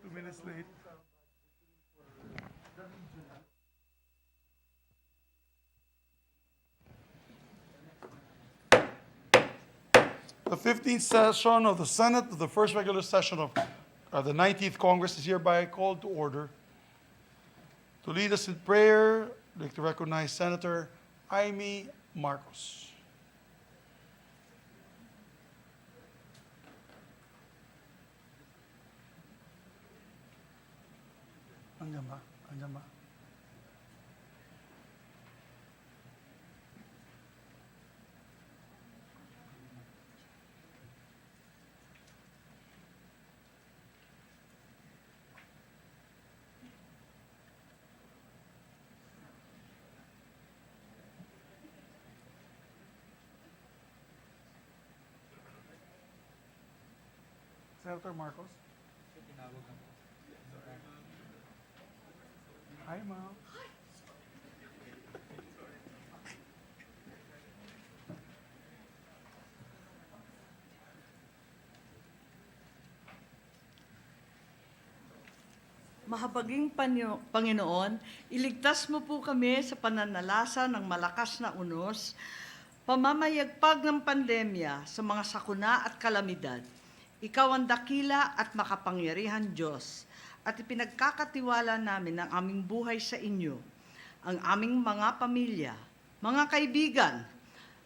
2 minutes late. The 15th session of the Senate, the first regular session of the 19th Congress is hereby called to order. To lead us in prayer, I'd like to recognize Senator Amy Marcos. Andiyan ba? Andiyan ba? Senator Marcos? Hi, ma'am. Mahabaging Panginoon, iligtas mo po kami sa pananalasa ng malakas na unos, pamamayagpag ng pandemya sa mga sakuna at kalamidad. Ikaw ang dakila at makapangyarihan Diyos, at ipinagkakatiwala namin ang aming buhay sa inyo, ang aming mga pamilya, mga kaibigan,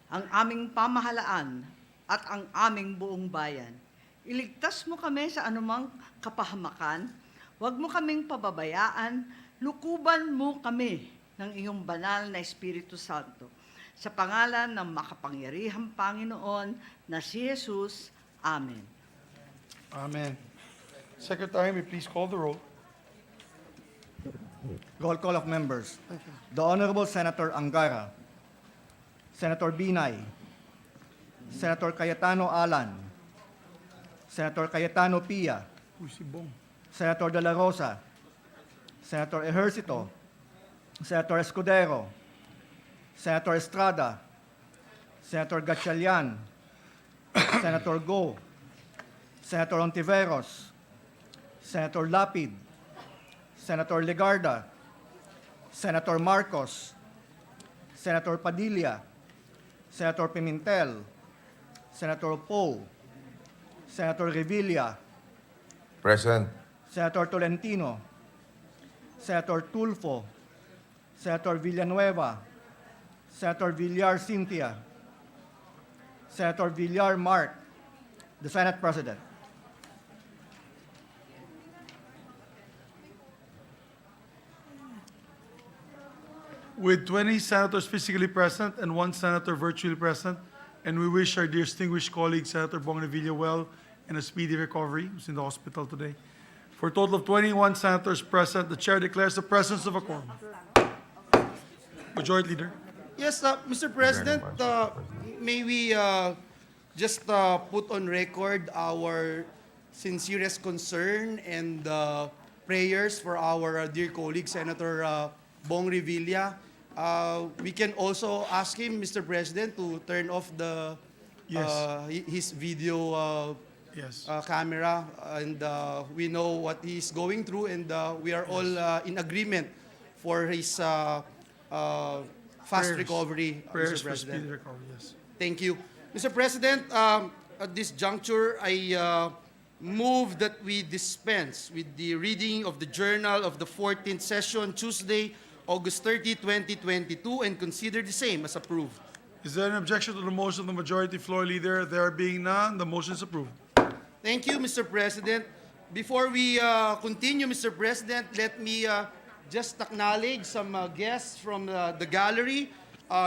ang aming pamahalaan, at ang aming buong bayan. Iligtas mo kami sa anumang kapahamakan, huwag mo kaming pababayaan, lukuban mo kami ng iyong banal na Espiritu Santo. Sa pangalan ng makapangyarihang Panginoon na si Jesus. Amen. Amen. Secretary, may please call the roll. Roll call of members. The Honorable Senator Angara, Senator Binay, Senator Cayetano Alan, Senator Cayetano Pia, Uy, si Bong. Senator De La Rosa, Senator Ejercito, Senator Escudero, Senator Estrada, Senator Gatchalian, Senator Go, Senator Ontiveros, Senator Lapid, Senator Legarda, Senator Marcos, Senator Padilla, Senator Pimentel, Senator Poe, Senator Revilla, Present. Senator Tolentino, Senator Tulfo, Senator Villanueva, Senator Villar Cynthia, Senator Villar Mark, the Senate President. With 20 senators physically present and 1 senator virtually present, and we wish our distinguished colleague, Senator Bong Revilla, well and a speedy recovery, who's in the hospital today. For a total of 21 senators present, the chair declares the presence of a quorum. Majority Leader. Yes, Mr. President, may we just put on record our sincerest concern and prayers for our dear colleague, Senator Bong Revilla. We can also ask him, Mr. President, to turn off the Yes. his video Yes. camera, and we know what he's going through, and we are all in agreement for his fast Prayers. recovery, Prayers Mr. for President. speedy recovery, yes. Thank you. Mr. President, at this juncture, I move that we dispense with the reading of the journal of the 14th session, Tuesday, August 30, 2022, and consider the same as approved. Is there an objection to the motion of the majority floor leader? There being none, the motion is approved. Thank you, Mr. President. Before we continue, Mr. President, let me just acknowledge some guests from the gallery,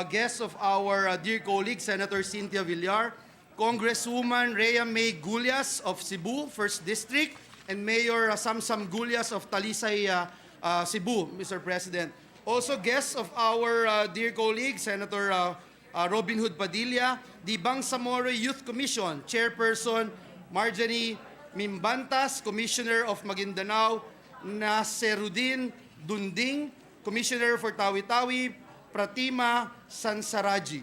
guests of our dear colleague, Senator Cynthia Villar, Congresswoman Rhea May Gullas of Cebu, 1st District, and Mayor Samsam Gullas of Talisay, Cebu, Mr. President. Also guests of our dear colleague, Senator Robin Hood Padilla, the Bangsamoro Youth Commission, Chairperson Marjorie Mimbantas, Commissioner of Maguindanao, Naserudin Dunding, Commissioner for Tawi-Tawi, Pratima Sansaraji.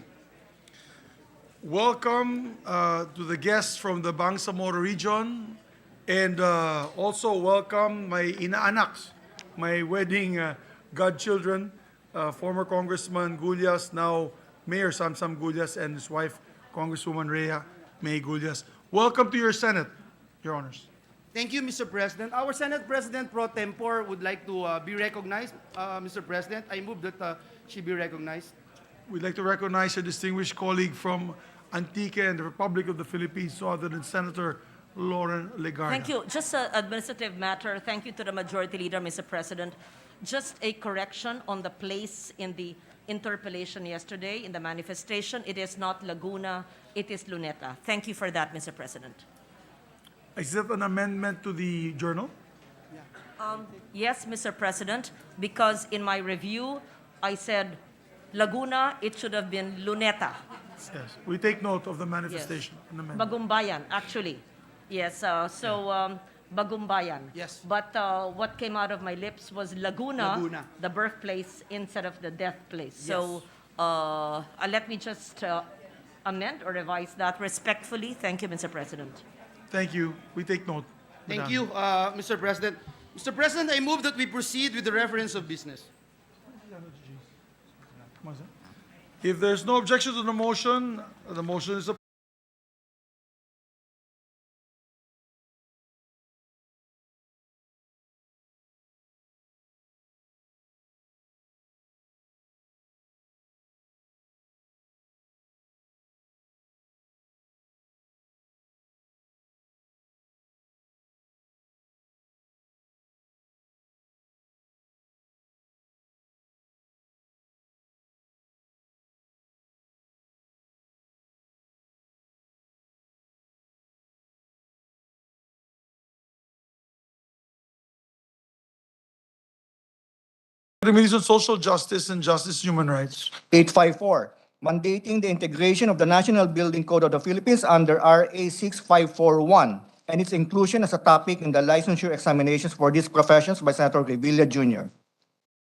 Welcome to the guests from the Bangsamoro region, And also welcome my inaanaks, my wedding godchildren, former Congressman Gullas, now Mayor Samsam Gullas, and his wife, Congresswoman Rhea May Gullas. Welcome to your Senate, Your Honors. Thank you, Mr. President. Our Senate President Pro Tempore would like to be recognized. Mr. President, I move that she be recognized. We'd like to recognize a distinguished colleague from Antique and the Republic of the Philippines, no other than Senator Lauren Legarda. Thank you. Just an administrative matter. Thank you to the Majority Leader, Mr. President. Just a correction on the place in the interpellation yesterday, in the manifestation. It is not Laguna, it is Luneta. Thank you for that, Mr. President. Is that an amendment to the journal? Yes, Mr. President, because in my review, I said Laguna, it should have been Luneta. Yes. We take note of the Yes. manifestation. An amendment. Bagumbayan, actually. Yes, Bagumbayan. Yes. But what came out of my lips was Laguna, Laguna. the birthplace instead of the death place. So let me just amend or revise that respectfully. Thank you, Mr. President. Thank you. We take note. Thank Madam. you, Mr. President. Mr. President, I move that we proceed with the reference of business. If there's no objection to the motion is approved. The Committees on Social Justice and Justice Human Rights. 854, mandating the integration of the National Building Code of the Philippines under RA 6541 and its inclusion as a topic in the licensure examinations for these professions by Senator Revilla Jr.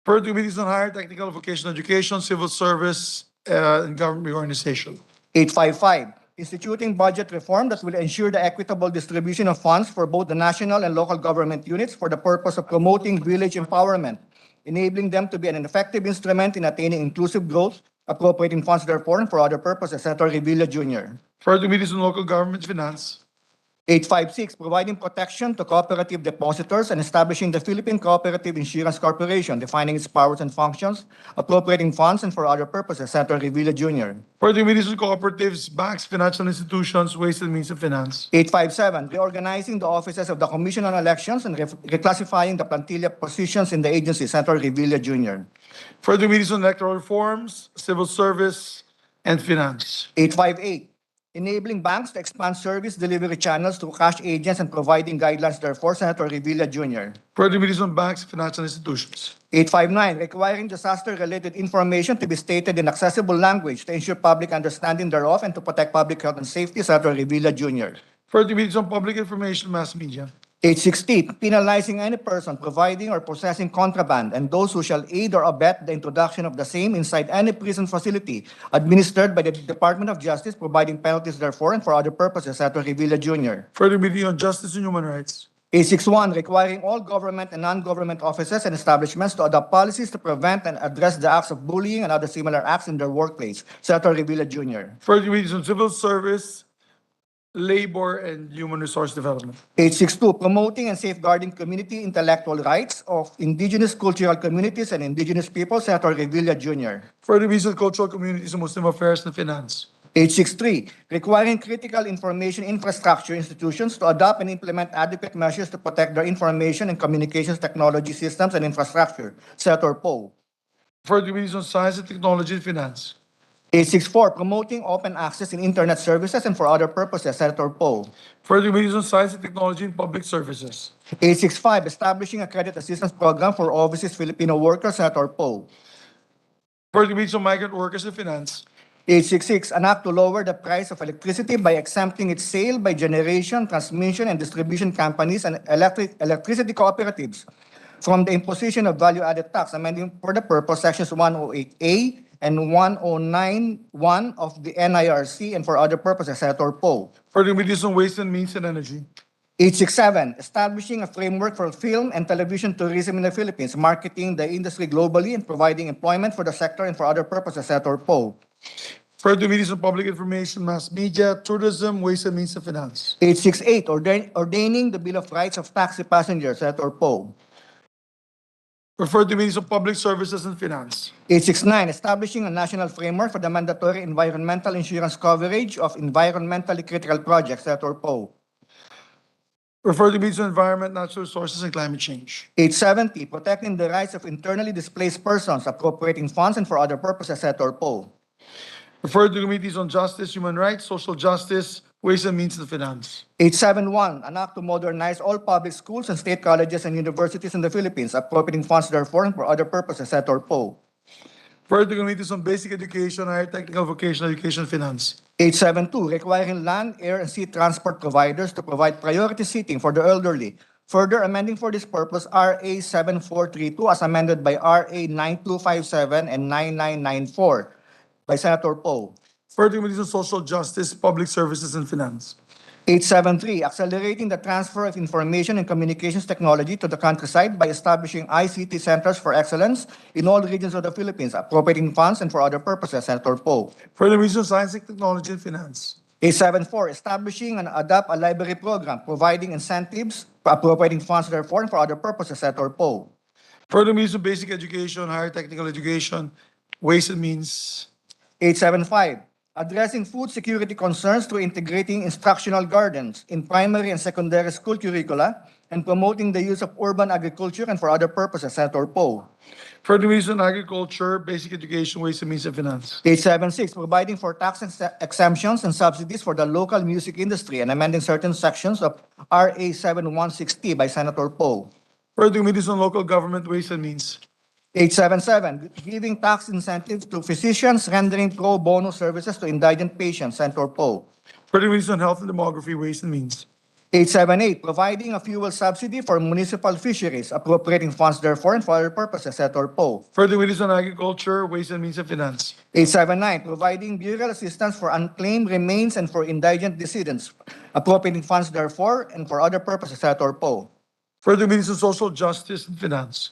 For the Committees on Higher Technical Vocational Education, Civil Service, and Government Reorganization. 855, instituting budget reform that will ensure the equitable distribution of funds for both the national and local government units for the purpose of promoting village empowerment, enabling them to be an effective instrument in attaining inclusive growth, appropriating funds therefore and for other purposes. Senator Revilla Jr. For the Committees on Local Government Finance. 856, providing protection to cooperative depositors and establishing the Philippine Cooperative Insurance Corporation, defining its powers and functions, appropriating funds and for other purposes. Senator Revilla Jr. For the Committees on Cooperatives, Banks, Financial Institutions, Ways and Means of Finance. 857, reorganizing the offices of the Commission on Elections and reclassifying the plantilla positions in the agency. Senator Revilla Jr. For the Committees on Electoral Reforms, Civil Service, and Finance. 858, enabling banks to expand service delivery channels through cash agents and providing guidelines therefore. Senator Revilla Jr. For the Committees on Banks, Financial Institutions. 859, requiring disaster-related information to be stated in accessible language to ensure public understanding thereof and to protect public health and safety. Senator Revilla Jr. For the Committees on Public Information, Mass Media. 860, penalizing any person providing or possessing contraband and those who shall aid or abet the introduction of the same inside any prison facility administered by the Department of Justice, providing penalties therefore and for other purposes. Senator Revilla Jr. For the Committee on Justice and Human Rights. 861, requiring all government and non-government offices and establishments to adopt policies to prevent and address the acts of bullying and other similar acts in their workplace. Senator Revilla Jr. For the Committees on Civil Service, Labor, and Human Resource Development. 862, promoting and safeguarding community intellectual rights of indigenous cultural communities and indigenous peoples. Senator Revilla Jr. For the Committees on Cultural Communities and Muslim Affairs and Finance. 863, requiring critical information infrastructure institutions to adopt and implement adequate measures to protect their information and communications technology systems and infrastructure. Senator Poe. For the Committees on Science and Technology and Finance. 864, promoting open access in internet services and for other purposes. Senator Poe. For the Committees on Science and Technology and Public Services. 865, establishing a credit assistance program for overseas Filipino workers. Senator Poe. For the Committees on Migrant Workers and Finance. 866, an act to lower the price of electricity by exempting its sale by generation, transmission, and distribution companies and electricity cooperatives from the imposition of value-added tax, amending for the purpose sections 108A and 109(1) of the NIRC and for other purposes. Senator Poe. For the Committees on Ways and Means and Energy. 867, establishing a framework for film and television tourism in the Philippines, marketing the industry globally and providing employment for the sector and for other purposes, Senator Poe. Further Committees on Public Information, Mass Media, Tourism, Ways and Means of Finance. 868, ordaining the Bill of Rights of Taxi Passengers, Senator Poe. Referred to Committees on Public Services and Finance. 869, establishing a national framework for the mandatory environmental insurance coverage of environmentally critical projects, Senator Poe. Referred to Committees on Environment, Natural Resources and Climate Change. 870, protecting the rights of internally displaced persons, appropriating funds and for other purposes, Senator Poe. Referred to Committees on Justice, Human Rights, Social Justice, Ways and Means of Finance. 871, an act to modernize all public schools and state colleges and universities in the Philippines, appropriating funds therefore and for other purposes, Senator Poe. Referred to Committees on Basic Education, Higher Technical Vocational Education and Finance. 872, requiring land, air, and sea transport providers to provide priority seating for the elderly. Further amending for this purpose RA 7432 as amended by RA 9257 and 9994 by Senator Poe. Referred to Committees on Social Justice, Public Services and Finance. 873, accelerating the transfer of information and communications technology to the countryside by establishing ICT centers for excellence in all regions of the Philippines, appropriating funds and for other purposes, Senator Poe. Further Committees on Science and Technology and Finance. 874, establishing and adopt a library program, providing incentives, appropriating funds therefore and for other purposes, Senator Poe. Further Committees on Basic Education, Higher Technical Education, Ways and Means. 875, addressing food security concerns through integrating instructional gardens in primary and secondary school curricula and promoting the use of urban agriculture and for other purposes, Senator Poe. Further Committees on Agriculture, Basic Education, Ways and Means of Finance. 876, providing for tax exemptions and subsidies for the local music industry and amending certain sections of RA 7160 by Senator Poe. Further Committees on Local Government, Ways and Means. 877, giving tax incentives to physicians rendering pro bono services to indigent patients, Senator Poe. Further Committees on Health and Demography, Ways and Means. 878, providing a fuel subsidy for municipal fisheries, appropriating funds therefore and for other purposes, Senator Poe. Further Committees on Agriculture, Ways and Means of Finance. 879, providing burial assistance for unclaimed remains and for indigent decedents, appropriating funds therefore and for other purposes, Senator Poe. Further Committees on Social Justice and Finance.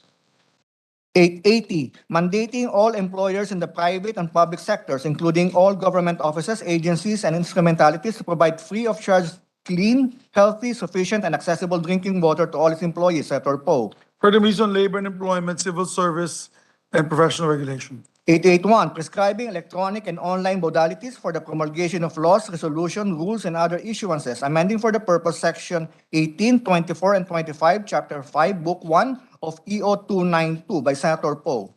880, mandating all employers in the private and public sectors, including all government offices, agencies, and instrumentalities to provide free of charge clean, healthy, sufficient, and accessible drinking water to all its employees, Senator Poe. Further Committees on Labor and Employment, Civil Service, and Professional Regulation. 881, prescribing electronic and online modalities for the promulgation of laws, resolution, rules, and other issuances, amending for the purpose Section 18, 24, and 25, Chapter 5, Book 1 of EO 292 by Senator Poe.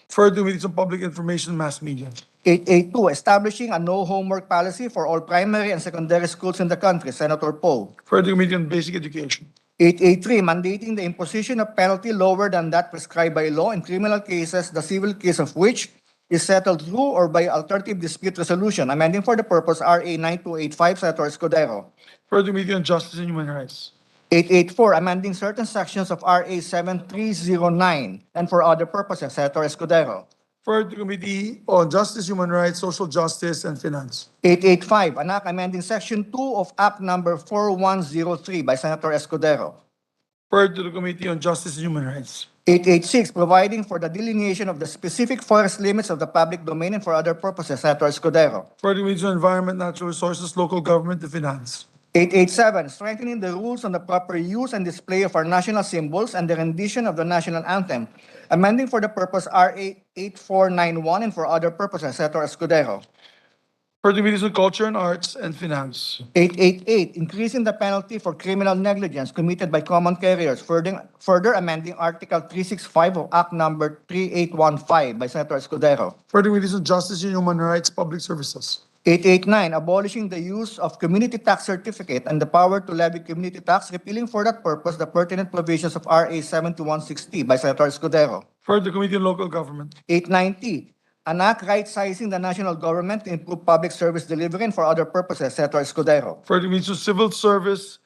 Further Committees on Public Information, Mass Media. 882, establishing a no homework policy for all primary and secondary schools in the country, Senator Poe. Further Committee on Basic Education. 883, mandating the imposition of penalty lower than that prescribed by law in criminal cases, the civil case of which is settled through or by alternative dispute resolution, amending for the purpose RA 9285, Senator Escudero. Further Committee on Justice and Human Rights. 884, amending certain sections of RA 7309 and for other purposes, Senator Escudero. Further Committee on Justice, Human Rights, Social Justice, and Finance. 885, an act amending Section 2 of Act Number 4103 by Senator Escudero. Further to the Committee on Justice and Human Rights. 886, providing for the delineation of the specific forest limits of the public domain and for other purposes, Senator Escudero. Further Committee on Environment, Natural Resources, Local Government, and Finance. 887, strengthening the rules on the proper use and display of our national symbols and the rendition of the national anthem, amending for the purpose RA 8491 and for other purposes, Senator Escudero. Further Committees on Culture and Arts and Finance. 888, increasing the penalty for criminal negligence committed by common carriers, further amending Article 365 of Act Number 3815 by Senator Escudero. Further Committees on Justice and Human Rights, Public Services. 889, abolishing the use of community tax certificate and the power to levy community tax, repealing for that purpose the pertinent provisions of RA 7160 by Senator Escudero. Further Committee on Local Government. 890, an act right-sizing the national government to improve public service delivery and for other purposes, Senator Escudero. Further Committees on Civil Service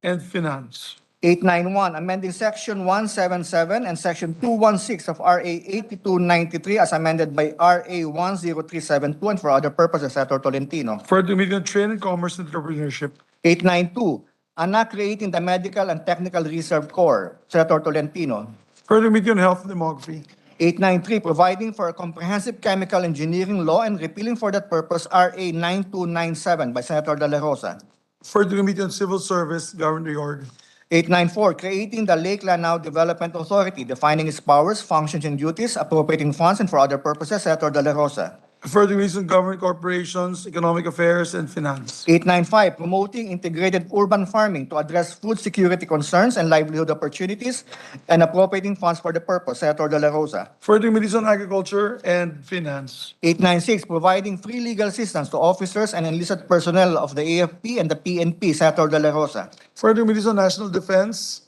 and Finance. 891, amending Section 177 and Section 216 of RA 8293 as amended by RA 10372 and for other purposes, Senator Tolentino. Further Committee on Trade and Commerce and Entrepreneurship. 892, Anak, creating the Medical and Technical Reserve Corps, Senator Tolentino. Further Committee on Health and Demography. 893, providing for a comprehensive chemical engineering law and repealing for that purpose RA 9297 by Senator De La Rosa. Further Committee on Civil Service, Government Reorg. 894, creating the Lake Lanao Development Authority, defining its powers, functions, and duties, appropriating funds, and for other purposes, Senator De La Rosa. Further Committee on Government Corporations, Economic Affairs, and Finance. 895, promoting integrated urban farming to address food security concerns and livelihood opportunities, and appropriating funds for the purpose, Senator De La Rosa. Further Committees on Agriculture and Finance. 896, providing free legal assistance to officers and enlisted personnel of the AFP and the PNP, Senator De La Rosa. Further Committees on National Defense,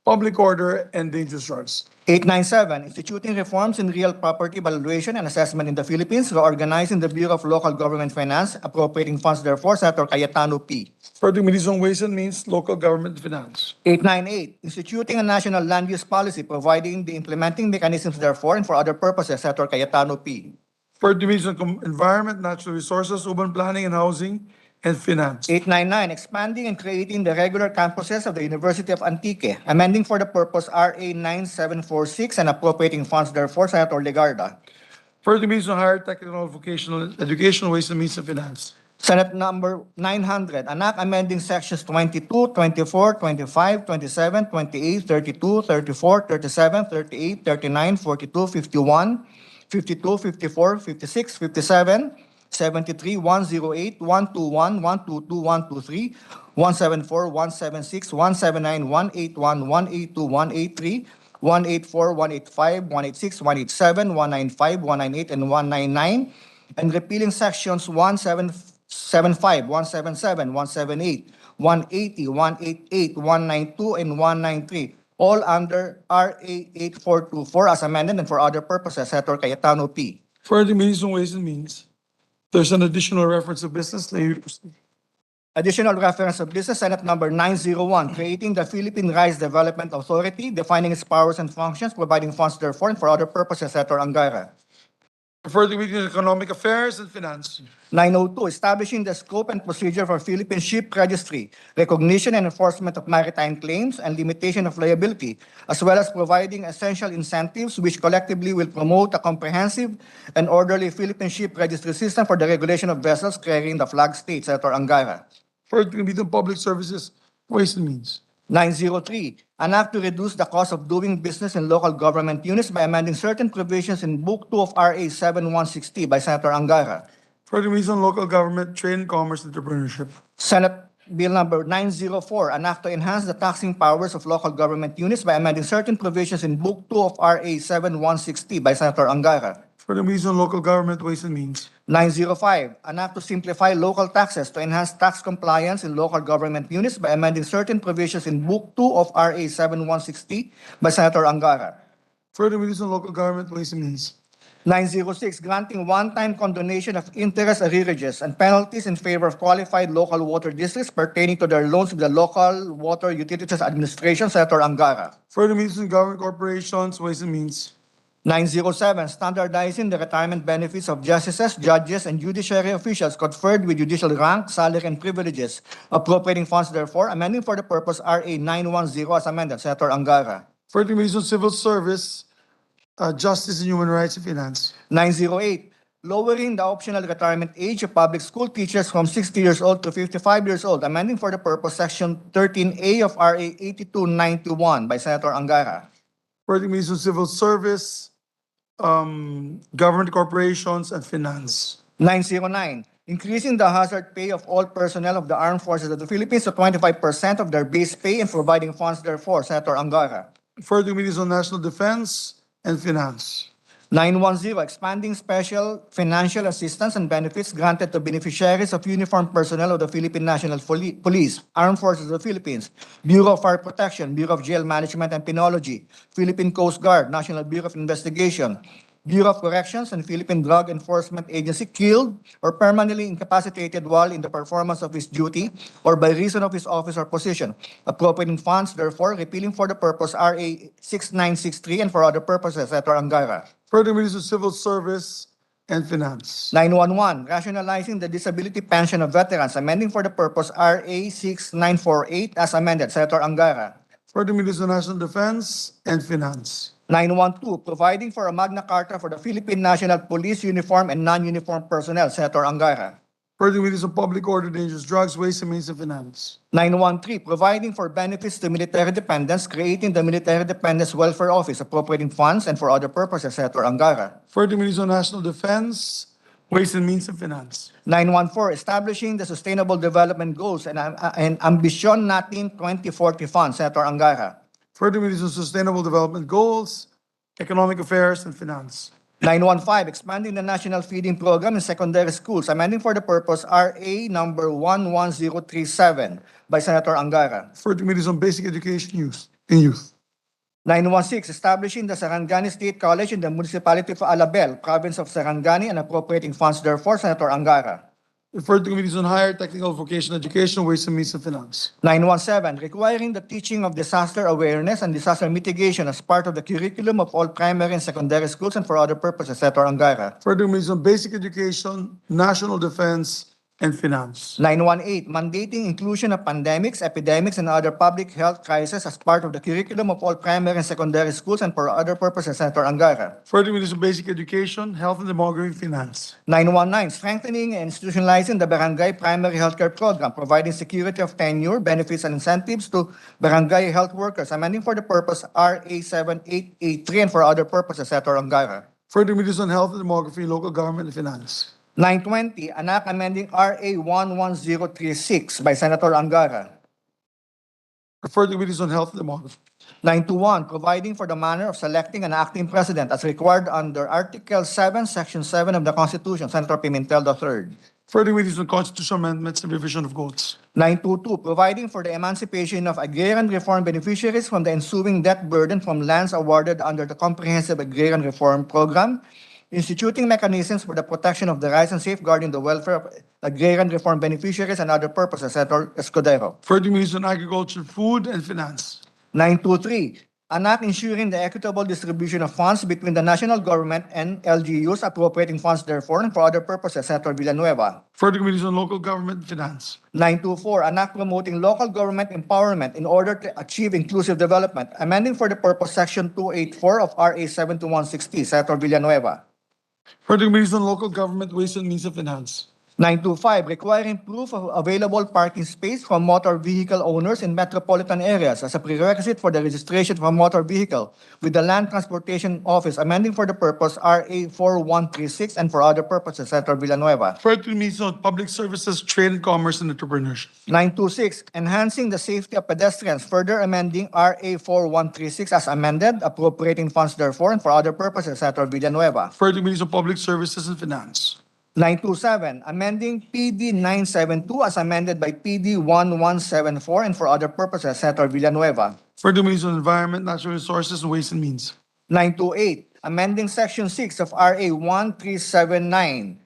Public Order, and Dangerous Drugs. 897, instituting reforms in real property valuation and assessment in the Philippines, reorganizing the Bureau of Local Government Finance, appropriating funds therefore, Senator Cayetano P. Further Committees on Ways and Means, Local Government and Finance. 898, instituting a national land use policy, providing the implementing mechanisms therefore, and for other purposes, Senator Cayetano P. Further Committees on Environment, Natural Resources, Urban Planning and Housing, and Finance. 899, expanding and creating the regular campuses of the University of Antique, amending for the purpose RA 9746 and appropriating funds therefore, Senator Legarda. Further Committees on Higher Technical Vocational Education, Ways and Means, and Finance. Senate number 900, an act amending sections 22, 24, 25, 27, 28, 32, 34, 37, 38, 39, 42, 51, 52, 54, 56, 57, 73, 108, 121, 122, 123, 174, 176, 179, 181, 182, 183, 184, 185, 186, 187, 195, 198, and 199, and repealing sections 1775, 177, 178, 180, 188, 192, and 193, all under RA 8424 as amended and for other purposes, Senator Cayetano P. Further Committees on Ways and Means. There's an additional reference of business. Let me proceed. Additional reference of business, Senate number 901, creating the Philippine Rice Development Authority, defining its powers and functions, providing funds therefore, and for other purposes, Senator Angara. Further Committee on Economic Affairs and Finance. 902, establishing the scope and procedure for Philippine Ship Registry, recognition and enforcement of maritime claims, and limitation of liability, as well as providing essential incentives which collectively will promote a comprehensive and orderly Philippine Ship Registry system for the regulation of vessels carrying the flag state, Senator Angara. Further Committee on Public Services, Ways and Means. 903, an act to reduce the cost of doing business in local government units by amending certain provisions in Book 2 of RA 7160 by Senator Angara. Further Committees on Local Government, Trade and Commerce, Entrepreneurship. Senate Bill number 904, an act to enhance the taxing powers of local government units by amending certain provisions in Book 2 of RA 7160 by Senator Angara. Further Committees on Local Government, Ways and Means. 905, an act to simplify local taxes to enhance tax compliance in local government units by amending certain provisions in Book 2 of RA 7160 by Senator Angara. Further Committees on Local Government, Ways and Means. 906, granting one-time condonation of interest arrearages and penalties in favor of qualified local water districts pertaining to their loans with the Local Water Utilities Administration, Senator Angara. Further Committees on Government Corporations, Ways and Means. 907, standardizing the retirement benefits of justices, judges, and judiciary officials conferred with judicial rank, salary, and privileges, appropriating funds therefore, amending for the purpose RA 910 as amended, Senator Angara. Further Committees on Civil Service, Justice and Human Rights and Finance. 908, lowering the optional retirement age of public school teachers from 60 years old to 55 years old, amending for the purpose Section 13A of RA 8291 by Senator Angara. Further Committees on Civil Service, Government Corporations, and Finance. 909, increasing the hazard pay of all personnel of the armed forces of the Philippines to 25% of their base pay and providing funds therefore, Senator Angara. Further Committees on National Defense and Finance. 910, expanding special financial assistance and benefits granted to beneficiaries of uniformed personnel of the Philippine National Police, Armed Forces of the Philippines, Bureau of Fire Protection, Bureau of Jail Management and Penology, Philippine Coast Guard, National Bureau of Investigation, Bureau of Corrections, and Philippine Drug Enforcement Agency killed or permanently incapacitated while in the performance of his duty or by reason of his office or position, appropriating funds, therefore, repealing for the purpose RA 6963 and for other purposes, Senator Angara. Further Committees on Civil Service, and Finance. 911, rationalizing the disability pension of veterans, amending for the purpose RA 6948 as amended, Senator Angara. Further Minister of National Defense and Finance. 912, providing for a Magna Carta for the Philippine National Police uniform and non-uniform personnel, Senator Angara. Further Minister of Public Order, Dangerous Drugs, Ways and Means and Finance. 913, providing for benefits to military dependents, creating the Military Dependents Welfare Office, appropriating funds and for other purposes, Senator Angara. Further Minister of National Defense, Ways and Means and Finance. 914, establishing the Sustainable Development Goals and Ambisyon Natin 2040 Fund, Senator Angara. Further Minister of Sustainable Development Goals, Economic Affairs and Finance. 915, expanding the National Feeding Program in secondary schools, amending for the purpose RA number 11037 by Senator Angara. Further Minister of Basic Education and Youth. 916, establishing the Sarangani State College in the municipality of Alabel, province of Sarangani, and appropriating funds therefore, Senator Angara. Referred to Committees on Higher Technical Vocational Education, Ways and Means and Finance. 917, requiring the teaching of disaster awareness and disaster mitigation as part of the curriculum of all primary and secondary schools and for other purposes, Senator Angara. Further Committees on Basic Education, National Defense, and Finance. 918, mandating inclusion of pandemics, epidemics, and other public health crises as part of the curriculum of all primary and secondary schools and for other purposes, Senator Angara. Further Committees on Basic Education, Health and Demography, Finance. 919, strengthening and institutionalizing the Barangay Primary Healthcare Program, providing security of tenure, benefits, and incentives to barangay health workers, amending for the purpose RA 7883 and for other purposes, Senator Angara. Further Committees on Health and Demography, Local Government, and Finance. 920, an act amending RA 11036 by Senator Angara. Further Committees on Health and Demography. 921, providing for the manner of selecting an acting president as required under Article 7, Section 7 of the Constitution, Senator Pimentel III. Further Committees on Constitutional Amendments and Revision of Codes. 922, providing for the emancipation of agrarian reform beneficiaries from the ensuing debt burden from lands awarded under the Comprehensive Agrarian Reform Program, instituting mechanisms for the protection of the rights and safeguarding the welfare of agrarian reform beneficiaries and other purposes, Senator Escudero. Further Committees on Agriculture, Food, and Finance. 923, an act ensuring the equitable distribution of funds between the national government and LGUs, appropriating funds therefore and for other purposes, Senator Villanueva. Further Committees on Local Government and Finance. 924, an act promoting local government empowerment in order to achieve inclusive development, amending for the purpose Section 284 of RA 7160, Senator Villanueva. Further Committees on Local Government, Ways and Means and Finance. 925, requiring proof of available parking space from motor vehicle owners in metropolitan areas as a prerequisite for the registration of a motor vehicle with the Land Transportation Office, amending for the purpose RA 4136 and for other purposes, Senator Villanueva. Further Committees on Public Services, Trade and Commerce, and Entrepreneurship. 926, enhancing the safety of pedestrians, further amending RA 4136 as amended, appropriating funds therefore and for other purposes, Senator Villanueva. Further Committees on Public Services and Finance. 927, amending PD 972 as amended by PD 1174 and for other purposes, Senator Villanueva. Further Committees on Environment, Natural Resources, and Ways and Means. 928, amending Section 6 of RA 1379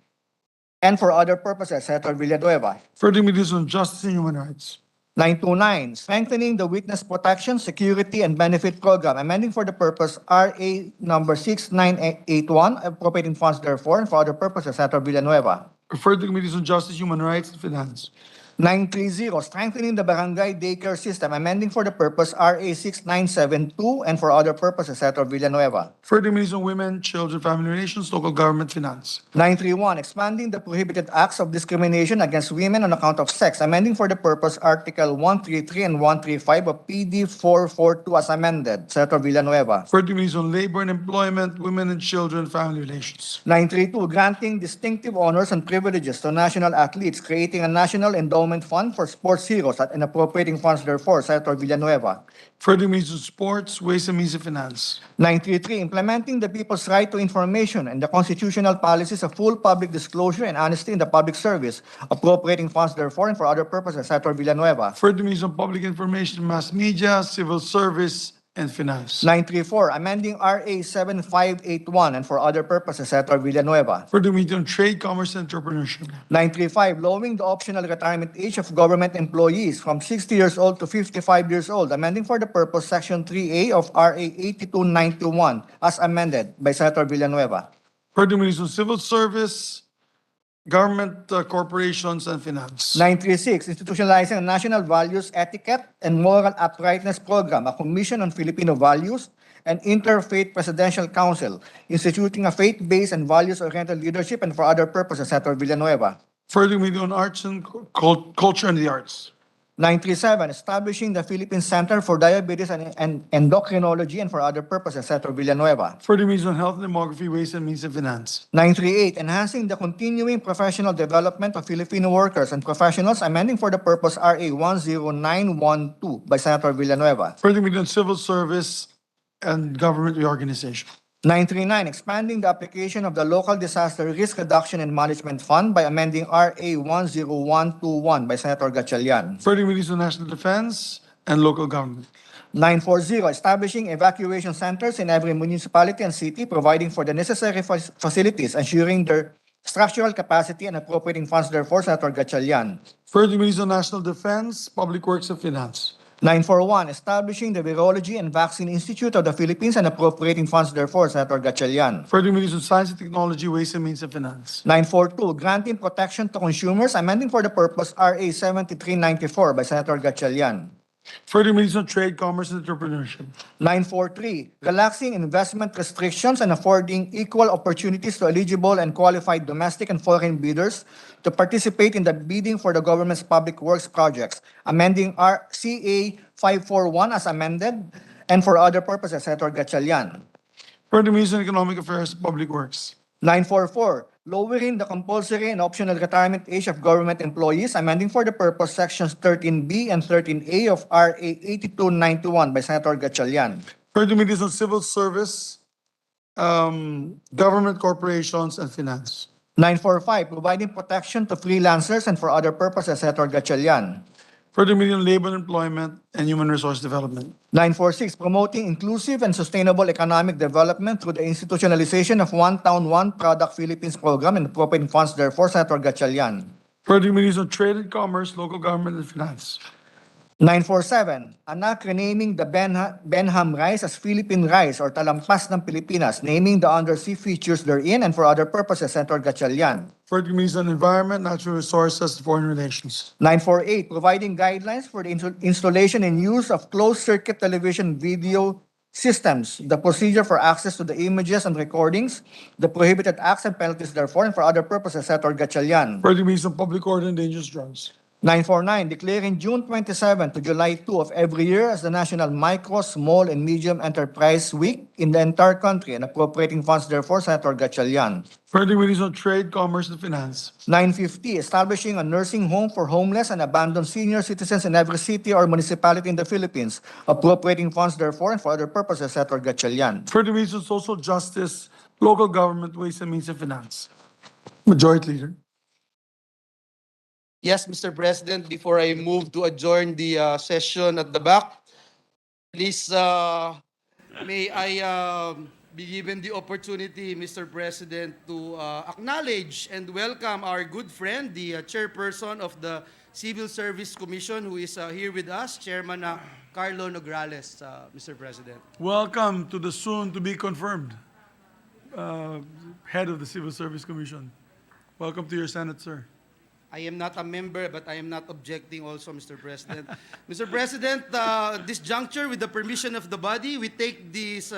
and for other purposes, Senator Villanueva. Further Committees on Justice and Human Rights. 929, strengthening the Witness Protection, Security, and Benefit Program, amending for the purpose RA number 6981, appropriating funds therefore and for other purposes, Senator Villanueva. Further Committees on Justice, Human Rights, and Finance. 930, strengthening the barangay daycare system, amending for the purpose RA 6972 and for other purposes, Senator Villanueva. Further Committees on Women, Children, Family Relations, Local Government, Finance. 931, expanding the prohibited acts of discrimination against women on account of sex, amending for the purpose Article 133 and 135 of PD 442 as amended, Senator Villanueva. Further Committees on Labor and Employment, Women and Children, Family Relations. 932, granting distinctive honors and privileges to national athletes, creating a national endowment fund for sports heroes and appropriating funds therefore, Senator Villanueva. Further Committees on Sports, Ways and Means and Finance. 933, implementing the people's right to information and the constitutional policies of full public disclosure and honesty in the public service, appropriating funds therefore and for other purposes, Senator Villanueva. Further Committees on Public Information, Mass Media, Civil Service, and Finance. 934, amending RA 7581 and for other purposes, Senator Villanueva. Further Committee on Trade, Commerce, and Entrepreneurship. 935, lowering the optional retirement age of government employees from 60 years old to 55 years old, amending for the purpose Section 3A of RA 8291 as amended by Senator Villanueva. 30 minutes on civil service, government corporations, and finance. 936, institutionalizing a national values, etiquette, and moral uprightness program, a commission on Filipino values, and interfaith presidential council, instituting a faith-based and values-oriented leadership and for other purposes, Senator Villanueva. 30 million on arts and culture and the arts. 937, establishing the Philippine Center for Diabetes and Endocrinology and for other purposes, Senator Villanueva. 30 million on health and demography, ways and means, and finance. 938, enhancing the continuing professional development of Filipino workers and professionals, amending for the purpose RA 10912 by Senator Villanueva. 30 million civil service and government reorganization. 939, expanding the application of the Local Disaster Risk Reduction and Management Fund by amending RA 10121 by Senator Gatchalian. 30 million on national defense and local government. 940, establishing evacuation centers in every municipality and city, providing for the necessary facilities, ensuring their structural capacity and appropriating funds therefore, Senator Gatchalian. 30 million on national defense, public works, and finance. 941, establishing the Virology and Vaccine Institute of the Philippines and appropriating funds therefore, Senator Gatchalian. 30 million on science and technology, ways and means, and finance. 942, granting protection to consumers, amending for the purpose RA 7394 by Senator Gatchalian. 30 million on trade, commerce, and entrepreneurship. 943, relaxing investment restrictions and affording equal opportunities to eligible and qualified domestic and foreign bidders to participate in the bidding for the government's public works projects, amending CA 541 as amended, and for other purposes, Senator Gatchalian. 30 million on economic affairs, public works. 944, lowering the compulsory and optional retirement age of government employees, amending for the purpose sections 13B and 13A of RA 8291 by Senator Gatchalian. 30 million on civil service, government corporations, and finance. 945, providing protection to freelancers and for other purposes, Senator Gatchalian. 30 million labor and employment and human resource development. 946, promoting inclusive and sustainable economic development through the institutionalization of One Town, One Product Philippines program and appropriating funds therefore, Senator Gatchalian. 30 million on trade and commerce, local government, and finance. 947, anak renaming the Benham rice as Philippine rice or talampas ng Pilipinas, naming the undersea features therein and for other purposes, Senator Gatchalian. 30 million on environment, natural resources, and foreign relations. 948, providing guidelines for the installation and use of closed-circuit television video systems, the procedure for access to the images and recordings, the prohibited acts and penalties therefore, and for other purposes, Senator Gatchalian. 30 million on public order and dangerous drugs. 949, declaring June 27 to July 2 of every year as the National Micro, Small, and Medium Enterprise Week in the entire country and appropriating funds therefore, Senator Gatchalian. 30 million on trade, commerce, and finance. 950, establishing a nursing home for homeless and abandoned senior citizens in every city or municipality in the Philippines, appropriating funds therefore and for other purposes, Senator Gatchalian. 30 million on social justice, local government, ways and means, and finance. Majority Leader. Yes, Mr. President, before I move to adjourn the session at the back, please, may I be given the opportunity, Mr. President, to acknowledge and welcome our good friend, the Chairperson of the Civil Service Commission, who is here with us, Chairman Carlo Nograles, Mr. President. Welcome to the soon-to-be confirmed head of the Civil Service Commission. Welcome to your Senate, sir. I am not a member, but I am not objecting also, Mr. President. Mr. President, this juncture, with the permission of the body, we take this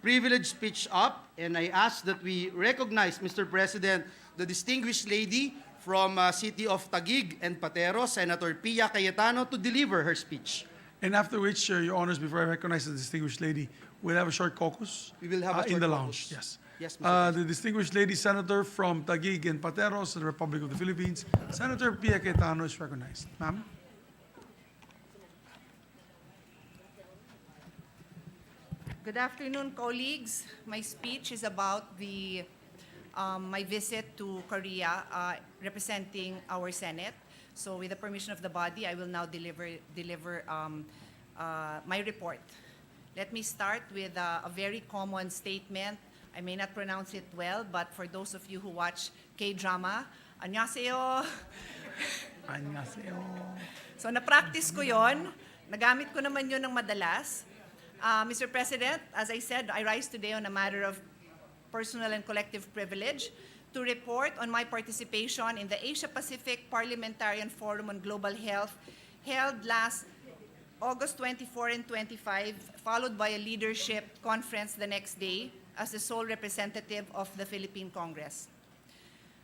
privileged speech up, and I ask that we recognize, Mr. President, the distinguished lady from City of Taguig and Patero, Senator Pia Cayetano, to deliver her speech. And after which, Your Honors, before I recognize the distinguished lady, we'll have a short caucus. We will have a in short the caucus. lounge. Yes. Yes, Mr. The distinguished lady senator from Taguig and Pateros, the Republic of the Philippines, Senator Pia Cayetano, is recognized. Ma'am. Good afternoon, colleagues. My speech is about my visit to Korea, representing our Senate. So, with the permission of the body, I will now deliver my report. Let me start with a very common statement. I may not pronounce it well, but for those of you who watch K-drama, annyeonghaseyo. Annyeonghaseyo. So, na-practice ko yon. Nagamit ko naman yun ng madalas. Mr. President, as I said, I rise today on a matter of personal and collective privilege to report on my participation in the Asia-Pacific Parliamentarian Forum on Global Health held last August 24 and 25, followed by a leadership conference the next day as the sole representative of the Philippine Congress.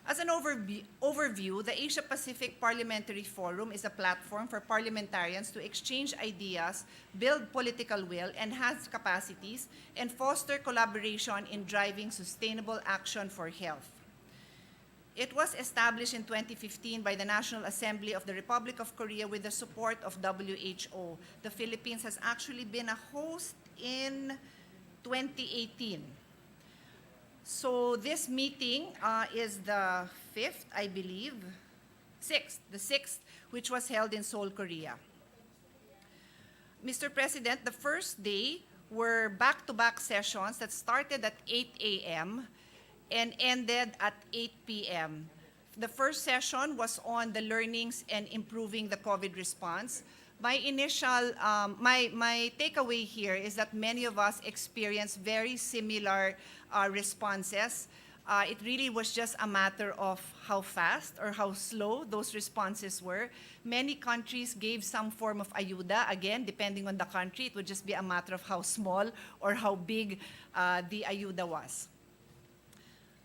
As an overview, the Asia-Pacific Parliamentary Forum is a platform for parliamentarians to exchange ideas, build political will, enhance capacities, and foster collaboration in driving sustainable action for health. It was established in 2015 by the National Assembly of the Republic of Korea with the support of WHO. The Philippines has actually been a host in 2018. So this meeting is the fifth, I believe, the sixth, which was held in Seoul, Korea. Mr. President, the first day were back-to-back sessions that started at 8 a.m. and ended at 8 p.m. The first session was on the learnings and improving the COVID response. My initial, my takeaway here is that many of us experienced very similar responses. It really was just a matter of how fast or how slow those responses were. Many countries gave some form of ayuda. Again, depending on the country, it would just be a matter of how small or how big the ayuda was.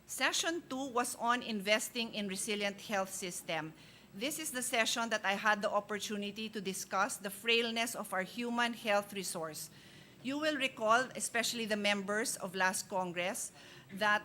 Session 2 was on investing in resilient health system. This is the session that I had the opportunity to discuss the frailness of our human health resource. You will recall, especially the members of last Congress, that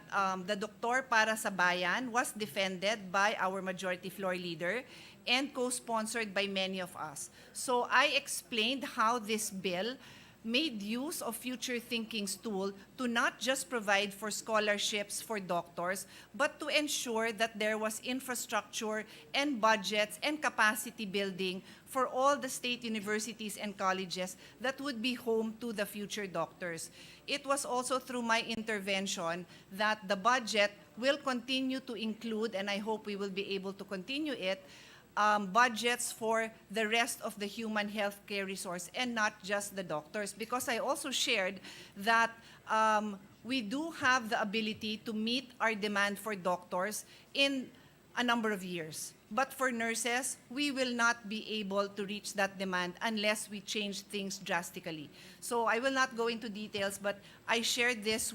the Doktor Para sa Bayan was defended by our majority floor leader and co-sponsored by many of us. So I explained how this bill made use of future thinking's tool to not just provide for scholarships for doctors, but to ensure that there was infrastructure and budgets and capacity building for all the state universities and colleges that would be home to the future doctors. It was also through my intervention that the budget will continue to include, and I hope we will be able to continue it, budgets for the rest of the human health care resource and not just the doctors. Because I also shared that we do have the ability to meet our demand for doctors in a number of years. But for nurses, we will not be able to reach that demand unless we change things drastically. So I will not go into details, but I shared this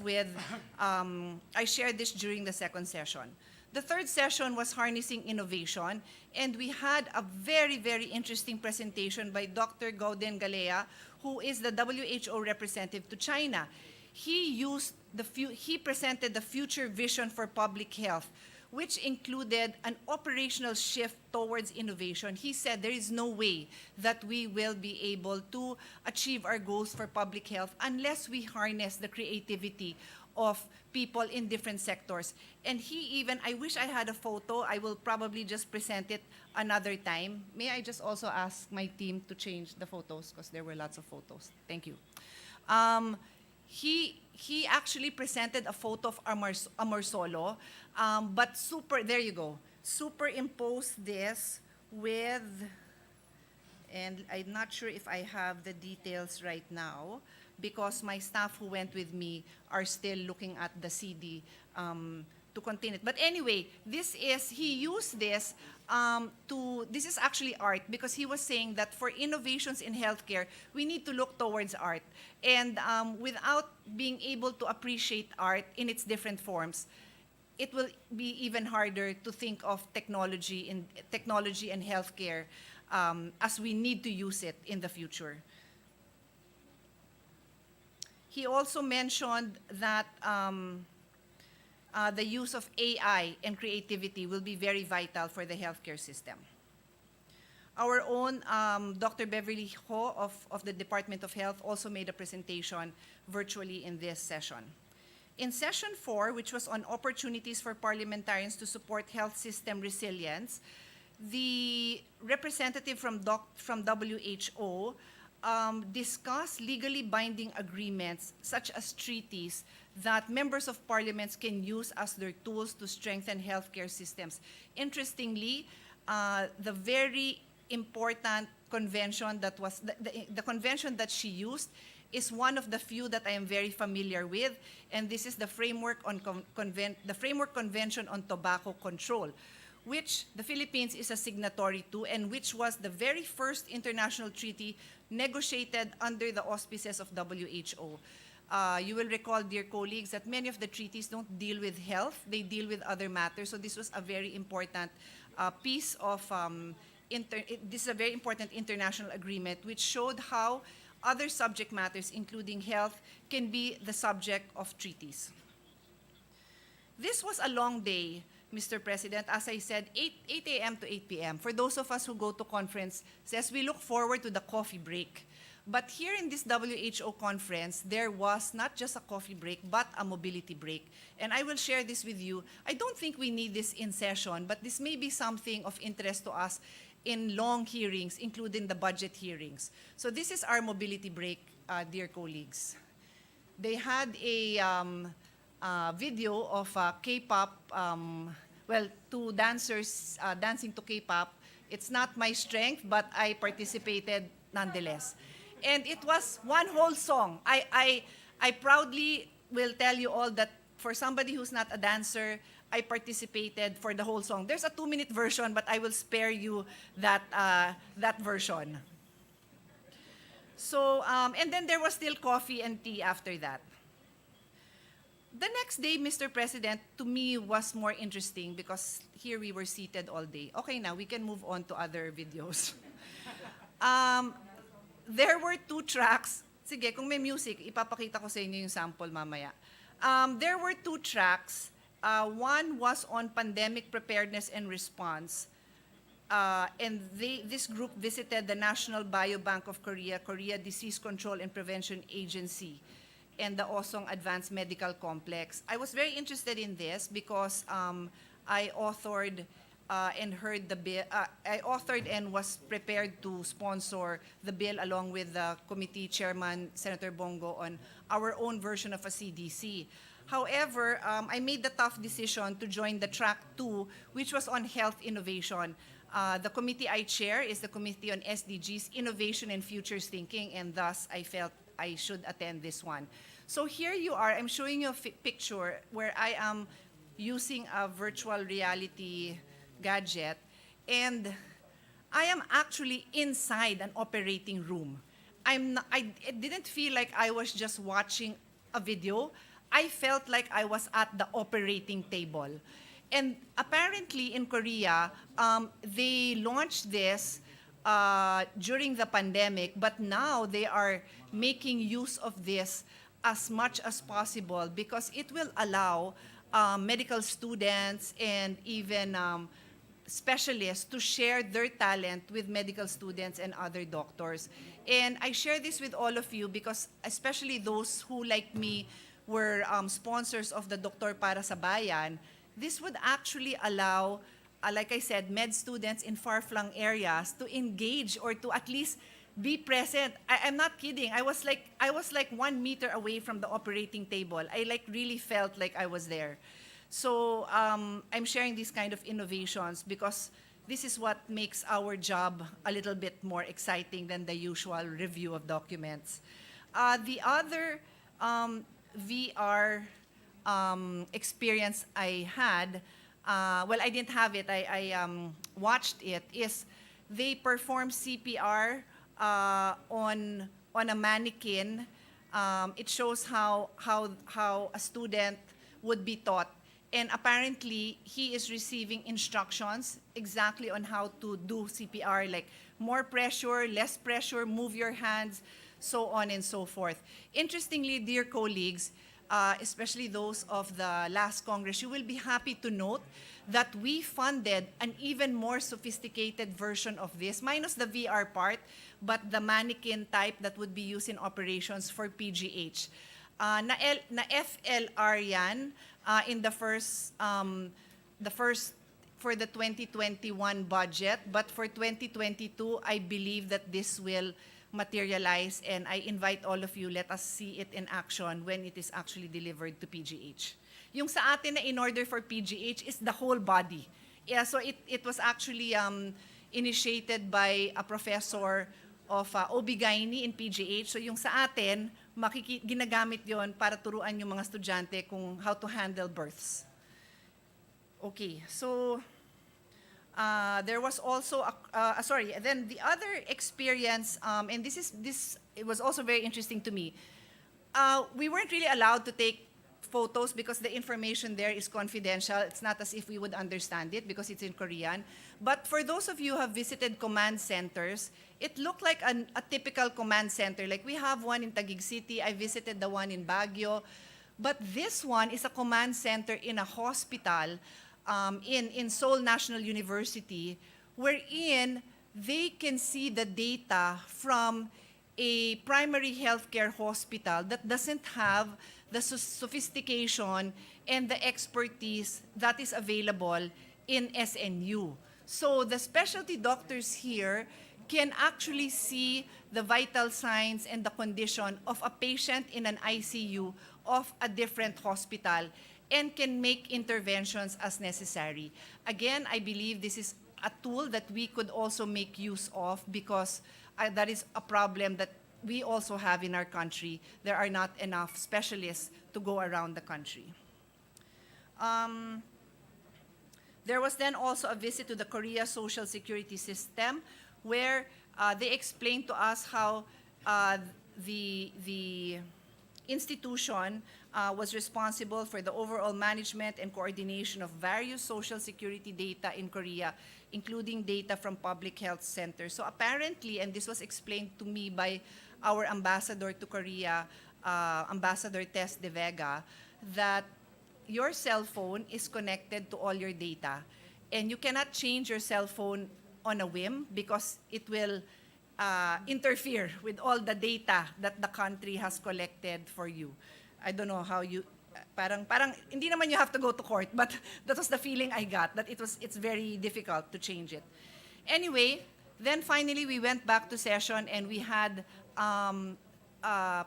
during the second session. The third session was harnessing innovation, and we had a very, very interesting presentation by Dr. Gauden Galea, who is the WHO representative to China. He presented the future vision for public health, which included an operational shift towards innovation. He said there is no way that we will be able to achieve our goals for public health unless we harness the creativity of people in different sectors. And he even, I wish I had a photo, I will probably just present it another time. May I just also ask my team to change the photos, because there were lots of photos. Thank you. He actually presented a photo of Amorsolo, but there you go, superimposed this with, and I'm not sure if I have the details right now, because my staff who went with me are still looking at the CD to contain it. But anyway, he used this this is actually art, because he was saying that for innovations in healthcare, we need to look towards art. And without being able to appreciate art in its different forms, it will be even harder to think of technology and healthcare as we need to use it in the future. He also mentioned that the use of AI and creativity will be very vital for the healthcare system. Our own Dr. Beverly Ho of the Department of Health also made a presentation virtually in this session. In session 4, which was on opportunities for parliamentarians to support health system resilience, the representative from WHO discuss legally binding agreements such as treaties that members of parliaments can use as their tools to strengthen healthcare systems. Interestingly, the very important convention that was the convention that she used is one of the few that I am very familiar with, and this is the Framework Convention on Tobacco Control, which the Philippines is a signatory to, and which was the very first international treaty negotiated under the auspices of WHO. You will recall, dear colleagues, that many of the treaties don't deal with health, they deal with other matters. So this was a very important piece of, this is a very important international agreement which showed how other subject matters, including health, can be the subject of treaties. This was a long day, Mr. President. As I said, 8 a.m. to 8 p.m. For those of us who go to conferences, we look forward to the coffee break. But here in this WHO conference, there was not just a coffee break, but a mobility break. And I will share this with you. I don't think we need this in session, but this may be something of interest to us in long hearings, including the budget hearings. So this is our mobility break, dear colleagues. They had a video of K-pop, well, two dancers dancing to K-pop. It's not my strength, but I participated nonetheless. And it was one whole song. I proudly will tell you all that for somebody who's not a dancer, I participated for the whole song. There's a 2-minute version, but I will spare you that, that version. So, and then there was still coffee and tea after that. The next day, Mr. President, to me was more interesting because here we were seated all day. Okay, now we can move on to other videos. There were 2 tracks. Sige, kung may music, ipapakita ko sa inyo yung sample mamaya. There were 2 tracks. One was on pandemic preparedness and response. And this group visited the National Biobank of Korea, Korea Disease Control and Prevention Agency, and the Osong Advanced Medical Complex. I was very interested in this because I authored and heard the bill. I authored and was prepared to sponsor the bill along with the committee chairman, Senator Bongo, on our own version of a CDC. However, I made the tough decision to join the track 2, which was on health innovation. The committee I chair is the Committee on SDGs, Innovation and Futures Thinking, and thus I felt I should attend this one. So here you are. I'm showing you a picture where I am using a virtual reality gadget, and I am actually inside an operating room. I didn't feel like I was just watching a video. I felt like I was at the operating table. And apparently in Korea, they launched this during the pandemic, but now they are making use of this as much as possible because it will allow medical students and even specialists to share their talent with medical students and other doctors. And I share this with all of you because especially those who, like me, were sponsors of the Doktor Para sa Bayan, this would actually allow, like I said, med students in far-flung areas to engage or to at least be present. I'm not kidding. I was like 1 meter away from the operating table. I really felt like I was there. So I'm sharing these kind of innovations because this is what makes our job a little bit more exciting than the usual review of documents. The other VR experience I had, well, I didn't have it, I watched it, is they performed CPR on a mannequin. It shows how a student would be taught. And apparently, he is receiving instructions exactly on how to do CPR, like more pressure, less pressure, move your hands, so on and so forth. Interestingly, dear colleagues, especially those of the last Congress, you will be happy to note that we funded an even more sophisticated version of this, minus the VR part, but the mannequin type that would be used in operations for PGH. Na FLR yan in the first for the 2021 budget, but for 2022, I believe that this will materialize, and I invite all of you, let us see it in action when it is actually delivered to PGH. Yung sa atin na in order for PGH is the whole body. Yeah, so it was actually initiated by a professor of OB-GYN in PGH. So yung sa atin, ginagamit yon para turuan yung mga estudyante kung how to handle births. Okay, so there was also then the other experience, and it was also very interesting to me. We weren't really allowed to take photos because the information there is confidential. It's not as if we would understand it because it's in Korean. But for those of you who have visited command centers, it looked like a typical command center. Like we have one in Taguig City. I visited the one in Baguio. But this one is a command center in a hospital in Seoul National University, wherein they can see the data from a primary healthcare hospital that doesn't have the sophistication and the expertise that is available in SNU. So the specialty doctors here can actually see the vital signs and the condition of a patient in an ICU of a different hospital and can make interventions as necessary. Again, I believe this is a tool that we could also make use of because that is a problem that we also have in our country. There are not enough specialists to go around the country. There was then also a visit to the Korea Social Security System where they explained to us how the institution was responsible for the overall management and coordination of various social security data in Korea, including data from public health centers. So apparently, and this was explained to me by our ambassador to Korea, Ambassador Tess De Vega, that your cell phone is connected to all your data. And you cannot change your cell phone on a whim because it will interfere with all the data that the country has collected for you. I don't know how you, parang hindi naman you have to go to court, but that was the feeling I got, that it's very difficult to change it. Anyway, then finally we went back to session and we had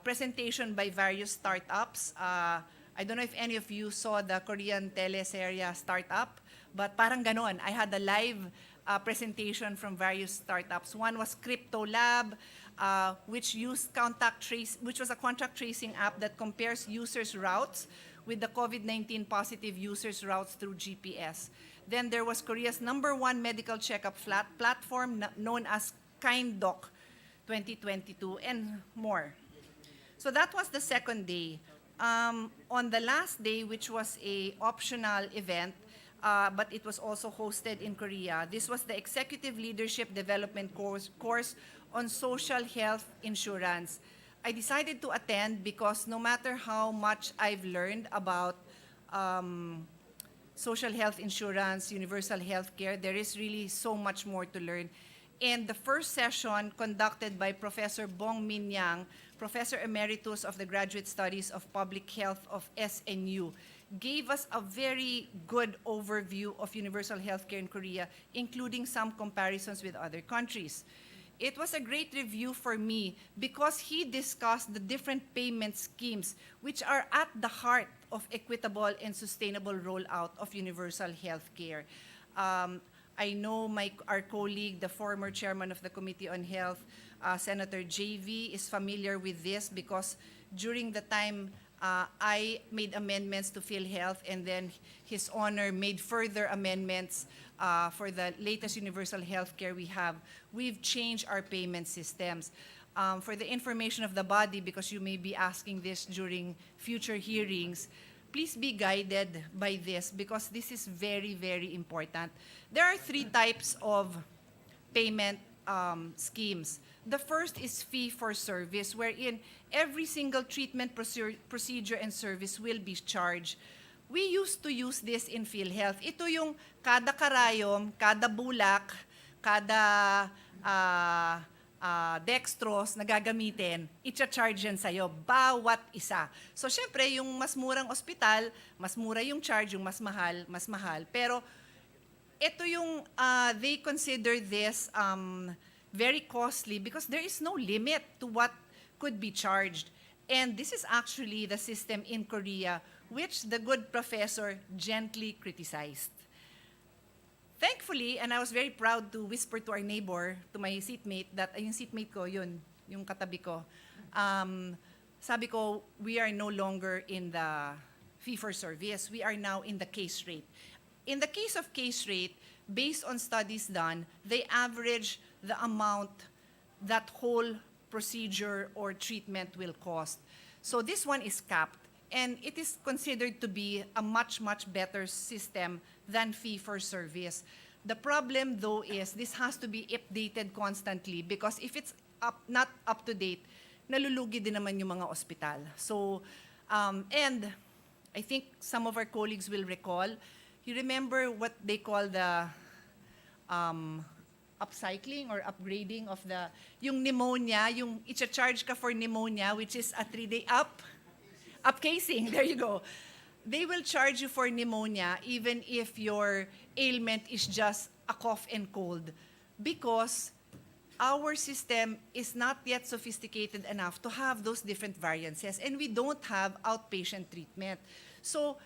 presentation by various startups. I don't know if any of you saw the Korean teleserye Startup, but parang ganon. I had a live presentation from various startups. One was Crypto Lab, which was a contact tracing app that compares users' routes with the COVID-19 positive users' routes through GPS. Then there was Korea's #1 medical checkup platform known as KindDoc 2022 and more. So that was the second day. On the last day, which was a optional event, but it was also hosted in Korea. This was the Executive Leadership Development course on social health insurance. I decided to attend because no matter how much I've learned about social health insurance, universal health care, there is really so much more to learn. And the first session conducted by Professor Bong Min Yang, Professor Emeritus of the Graduate Studies of Public Health of SNU, gave us a very good overview of universal healthcare in Korea, including some comparisons with other countries. It was a great review for me because he discussed the different payment schemes which are at the heart of equitable and sustainable rollout of universal healthcare. I know our colleague, the former chairman of the Committee on Health, Senator JV, is familiar with this because during the time I made amendments to PhilHealth and then His Honor made further amendments for the latest universal health care we have. We've changed our payment systems. For the information of the body, because you may be asking this during future hearings, please be guided by this because this is very, very important. There are 3 types of payment schemes. The first is fee for service, wherein every single treatment procedure and service will be charged. We used to use this in PhilHealth. Ito yung kada karayom, kada bulak, kada dextrose na gagamitin, i-charge yan sa'yo, bawat isa. So, syempre, yung mas murang ospital, mas mura yung charge, yung mas mahal. Pero, ito yung, they consider this very costly because there is no limit to what could be charged. And this is actually the system in Korea, which the good professor gently criticized. Thankfully, and I was very proud to whisper to our neighbor, to my seatmate, that yung seatmate ko, yun, yung katabi ko, sabi ko, we are no longer in the fee-for-service. We are now in the case rate. In the case of case rate, based on studies done, they average the amount that whole procedure or treatment will cost. So this one is capped, and it is considered to be a much, much better system than fee-for-service. The problem, though, is this has to be updated constantly because if it's not up to date, nalulugi din naman yung mga ospital. So, and I think some of our colleagues will recall, you remember what they call the upcycling or upgrading of the, yung pneumonia, yung i-charge ka for pneumonia, which is a 3-day upcasing, there you go. They will charge you for pneumonia even if your ailment is just a cough and cold because our system is not yet sophisticated enough to have those different variances, and we don't have outpatient treatment. So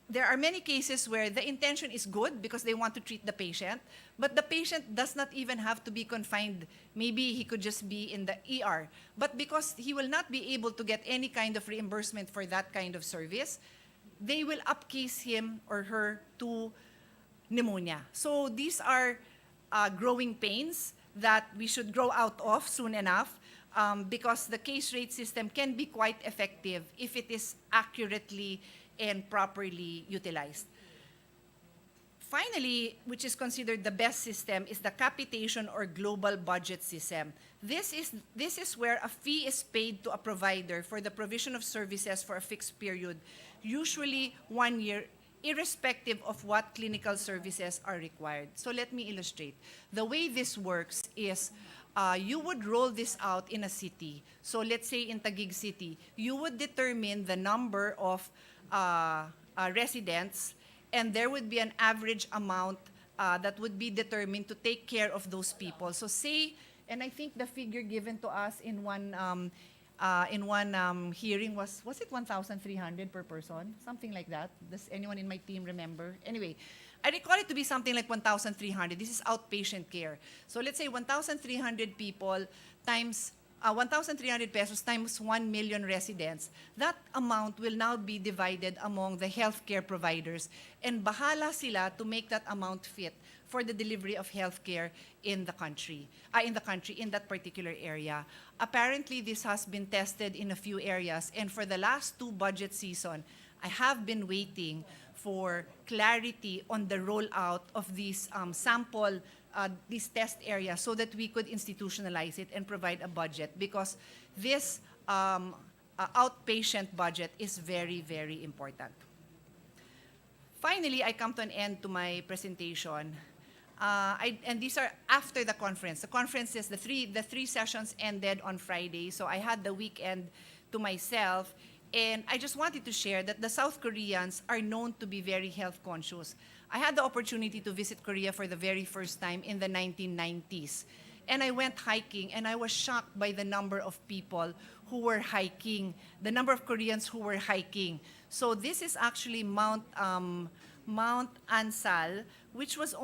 there are many cases where the intention is good because they want to treat the patient, but the patient does not even have to be confined. Maybe he could just be in the ER. But because he will not be able to get any kind of reimbursement for that kind of service, they will upcase him or her to pneumonia. So these are growing pains that we should grow out of soon enough because the case rate system can be quite effective if it is accurately and properly utilized. Finally, which is considered the best system, is the capitation or global budget system. This is where a fee is paid to a provider for the provision of services for a fixed period, usually 1 year, irrespective of what clinical services are required. So let me illustrate. The way this works is you would roll this out in a city. So let's say in Taguig City, you would determine the number of residents, and there would be an average amount that would be determined to take care of those people. So say, and I think the figure given to us in one hearing was it 1,300 per person? Something like that. Does anyone in my team remember? Anyway, I recall it to be something like 1,300. This is outpatient care. So let's say 1,300 people times 1,300 pesos times 1 million residents. That amount will now be divided among the healthcare providers, and bahala sila to make that amount fit for the delivery of healthcare in the country, in that particular area. Apparently, this has been tested in a few areas, and for the last 2 budget season, I have been waiting for clarity on the rollout of these these test areas so that we could institutionalize it and provide a budget, because this outpatient budget is very, very important. Finally, I come to an end to my presentation. And these are after the conference. The conferences, the three sessions ended on Friday, so I had the weekend to myself. And I just wanted to share that the South Koreans are known to be very health conscious. I had the opportunity to visit Korea for the very first time in the 1990s. And I went hiking, and I was shocked by the number of people who were hiking, the number of Koreans who were hiking. So this is actually Mount Ansal, which was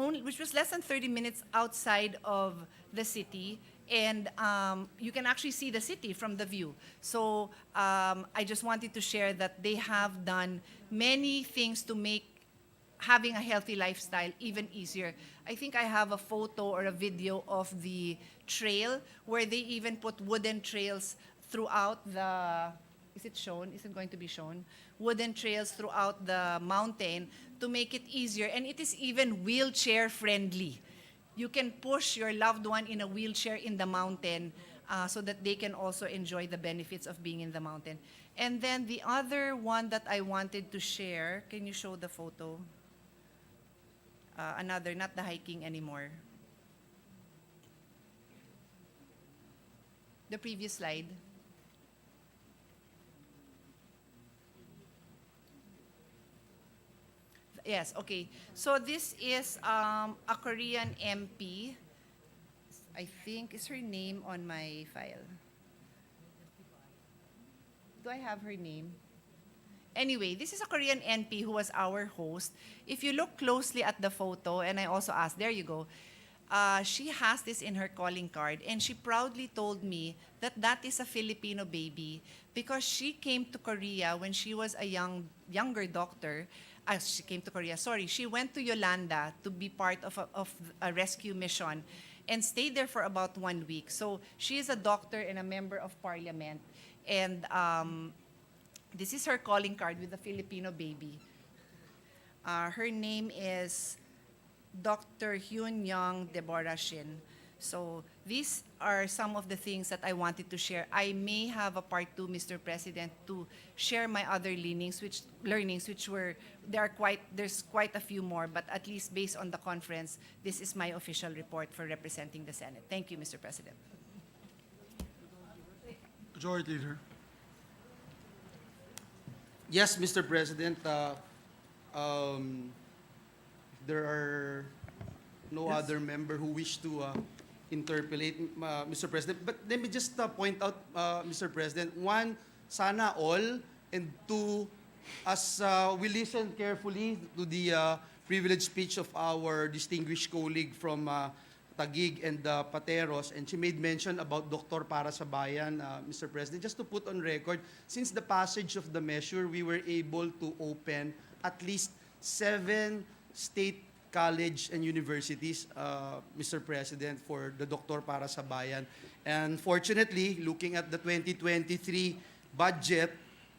less than 30 minutes outside of the city. And you can actually see the city from the view. So I just wanted to share that they have done many things to make having a healthy lifestyle even easier. I think I have a photo or a video of the trail where they even put wooden trails throughout the, is it shown? Is it going to be shown? Wooden trails throughout the mountain to make it easier. And it is even wheelchair friendly. You can push your loved one in a wheelchair in the mountain so that they can also enjoy the benefits of being in the mountain. And then the other one that I wanted to share, can you show the photo? Another, not the hiking anymore. The previous slide. Yes, okay. So this is a Korean MP. I think, is her name on my file? Do I have her name? Anyway, this is a Korean NP who was our host. If you look closely at the photo, and I also asked, there you go, she has this in her calling card, and she proudly told me that that is a Filipino baby because she came to Korea when she was a younger doctor. She came to Korea, sorry. She went to Yolanda to be part of a rescue mission and stayed there for about 1 week. So she is a doctor and a member of parliament. And this is her calling card with a Filipino baby. Her name is Dr. Hyun Young Deborah Shin. So these are some of the things that I wanted to share. I may have a part 2, Mr. President, to share my other learnings, which were, there's quite a few more, but at least based on the conference, this is my official report for representing the Senate. Thank you, Mr. President. Majority Leader. Yes, Mr. President, there are no other member who wish to interpolate, Mr. President. But let me just point out, Mr. President, one, sana all, and two, as we listen carefully to the privileged speech of our distinguished colleague from Taguig and Pateros, and she made mention about Dr. Para sa Bayan, Mr. President. Just to put on record, since the passage of the measure, we were able to open at least 7 state college and universities, Mr. President, for the Dr. Para sa Bayan. And fortunately, looking at the 2023 budget,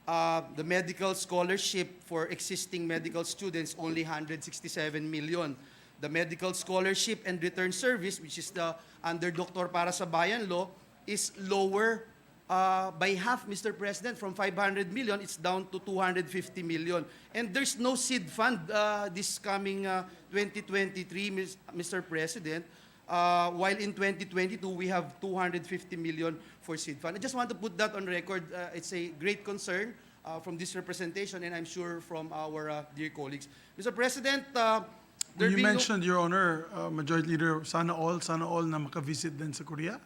the medical scholarship for existing medical students, only 167 million. The medical scholarship and return service, which is the under Dr. Para sa Bayan law, is lower by half, Mr. President. From 500 million, it's down to 250 million. And there's no seed fund this coming 2023, Mr. President, while in 2022, we have 250 million for seed fund. I just want to put that on record. It's a great concern from this representation, and I'm sure from our dear colleagues. Mr. President, there You being no- mentioned, Your Honor, Majority Leader, sana all na makavisit din sa Korea.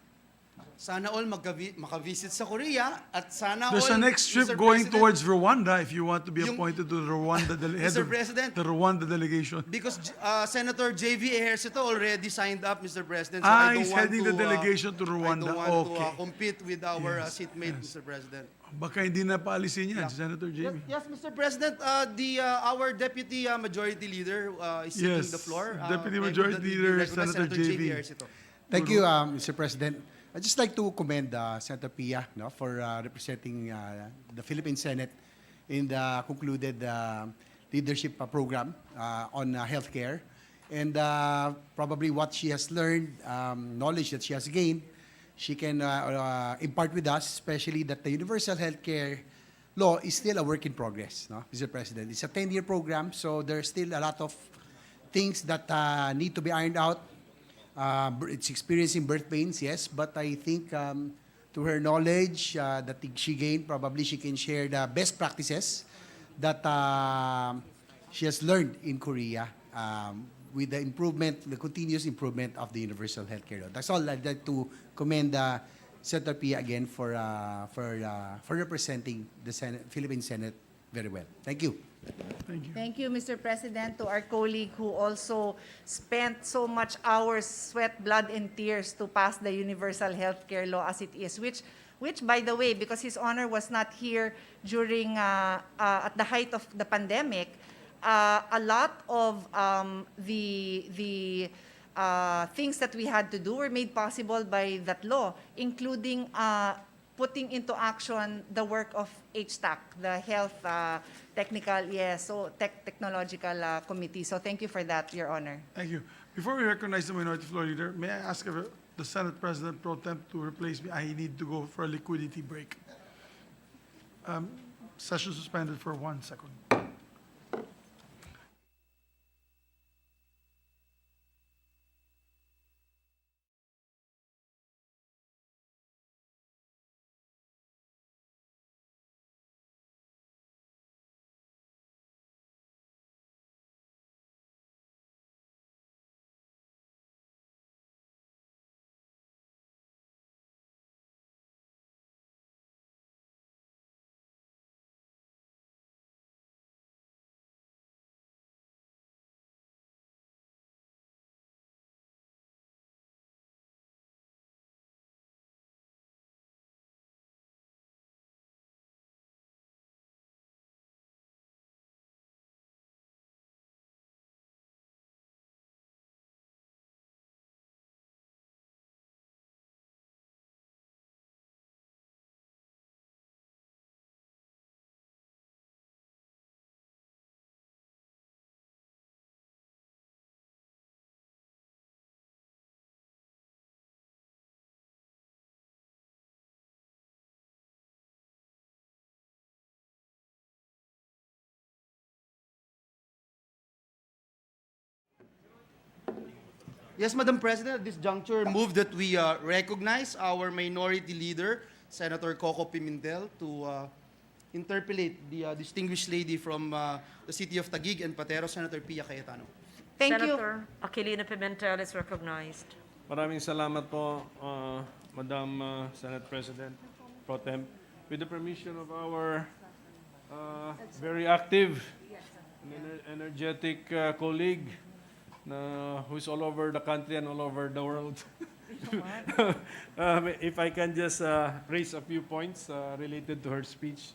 Sana all makavisit sa Korea at sana There's all, a next trip Mr. going President, towards Rwanda if you want to be Yung- appointed to the Rwanda head Mr. of President, the Rwanda delegation. because Senator J.V. Ejercito already signed up, Mr. President. So I don't He's want heading to, the delegation to Rwanda. I don't want Okay. to compete with our Yes, seatmate, yes. Mr. President. Baka hindi na paalisin yan, si Senator Yes, Jamie. yes, Mr. President, our Deputy Majority Leader is seeking Yes, the floor. Deputy and Majority would Leader, recognize Senator J.V. Ejercito. Thank you, Mr. President. I'd just like to commend Senator Pia for representing the Philippine Senate in the concluded leadership program on healthcare. And probably what she has learned, knowledge that she has gained, she can impart with us, especially that the universal healthcare law is still a work in progress, no, Mr. President. It's a 10-year program, so there's still a lot of things that need to be ironed out. It's experiencing birth pains, yes, but I think to her knowledge that she gained, probably she can share the best practices that she has learned in Korea with the improvement, the continuous improvement of the universal healthcare law. That's all. I'd like to commend Senator Pia again for representing the Senate, Philippine Senate very well. Thank you. Thank you. Thank you, Mr. President, to our colleague who also spent so much hours, sweat, blood, and tears to pass the universal healthcare law as it is, which, by the way, because His Honor was not here during, at the height of the pandemic, a lot of the things that we had to do were made possible by that law, including putting into action the work of HTAC, the Health Technological Committee. So thank you for that, Your Honor. Thank you. Before we recognize the Minority Floor Leader, may I ask if the Senate President Pro Tem to replace me? I need to go for a liquidity break. Session suspended for 1 second. Yes, Madam President, at this juncture, move that we recognize our minority leader, Senator Coco Pimentel, to interpellate the distinguished lady from the city of Taguig and Patero, Senator Pia Cayetano. Thank you. Senator Aquilina Pimentel is recognized. Maraming salamat po, Madam Senate President Pro Tem. With the permission of our very active and energetic colleague who is all over the country and all over the world. If I can just raise a few points related to her speech.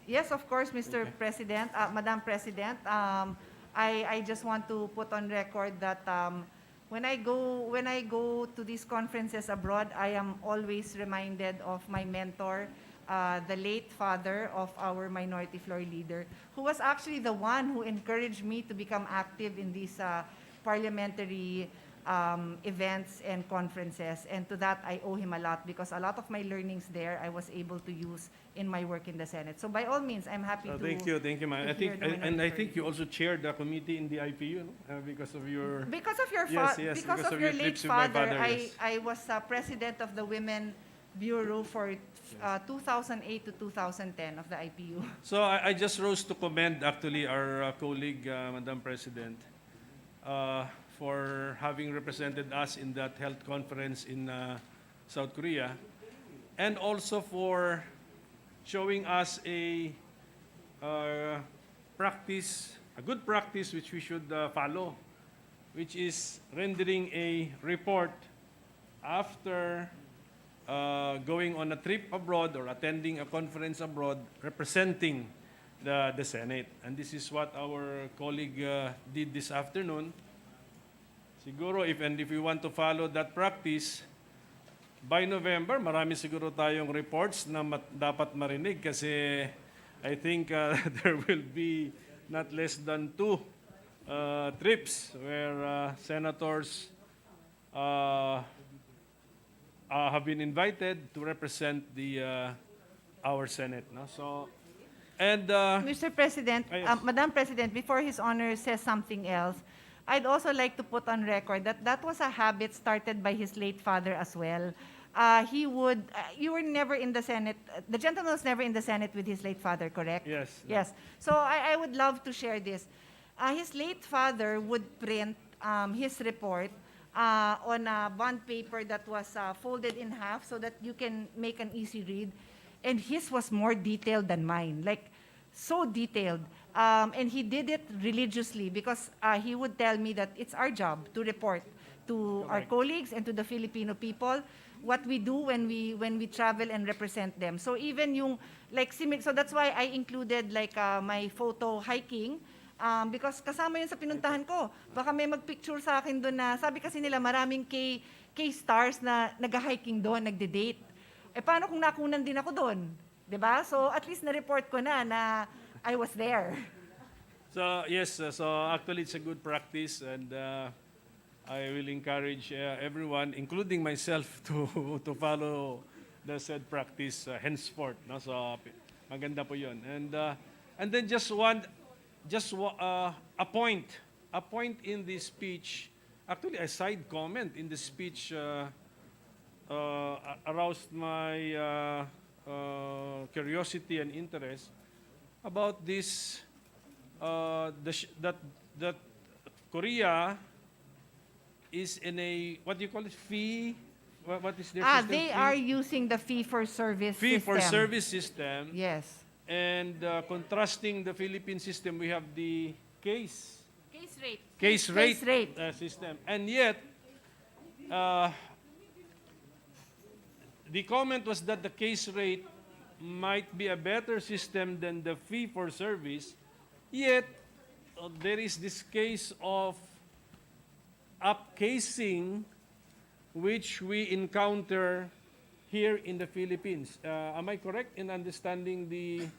Yes, of course, Mr. President, Madam President. I just want to put on record that when I go to these conferences abroad, I am always reminded of my mentor, the late father of our minority floor leader, who was actually the one who encouraged me to become active in these parliamentary events and conferences. And to that, I owe him a lot, because a lot of my learnings there I was able to use in my work in the Senate. So by all means, I'm happy to. Thank you, ma'am. I think you also chaired the committee in the IPU, no? Because of your Because of your Yes, yes, because of of your your late trips with my father, father, yes. I was president of the Women Bureau for 2008 to 2010 of the IPU. So I just rose to commend actually our colleague, Madam President, for having represented us in that health conference in South Korea, and also for showing us a good practice which we should follow, which is rendering a report after going on a trip abroad or attending a conference abroad representing the Senate. And this is what our colleague did this afternoon. Siguro, if we want to follow that practice, by November, marami siguro tayong reports na dapat marinig, kasi I think there will be not less than 2 trips where senators have been invited to represent our Senate. No? So, and Mr. President, yes. Madam President, before His Honor says something else, I'd also like to put on record that that was a habit started by his late father as well. You were never in the Senate, the gentleman was never in the Senate with his late father, correct? Yes. Yes. So I would love to share this. His late father would print his report on a bond paper that was folded in half so that you can make an easy read. And his was more detailed than mine, like so detailed. And he did it religiously, because he would tell me that it's our job to report to our colleagues and to the Filipino people what we do when we travel and represent them. So even yung like so that's why I included like my photo hiking, because kasama yun sa pinuntahan ko. Baka may magpicture sa akin doon na sabi kasi nila maraming K-stars na nag-hiking doon, nagde-date. Eh paano kung nakunan din ako doon? 'Di ba? So at least na-report ko na I was there. So yes, so actually it's a good practice, and I will encourage everyone, including myself, to follow the said practice henceforth. No? So maganda po 'yun. And then just a point in this speech. Actually, a side comment in the speech aroused my curiosity and interest about this, that Korea is in a, what do you call it, fee? What is their system? They are using the fee-for-service system. Fee-for-service system. Yes. And contrasting the Philippine system, we have the case rate Case rate. system. And yet, the comment was that the case rate might be a better system than the fee-for-service, yet there is this case of upcasing which we encounter here in the Philippines. Am I correct in understanding the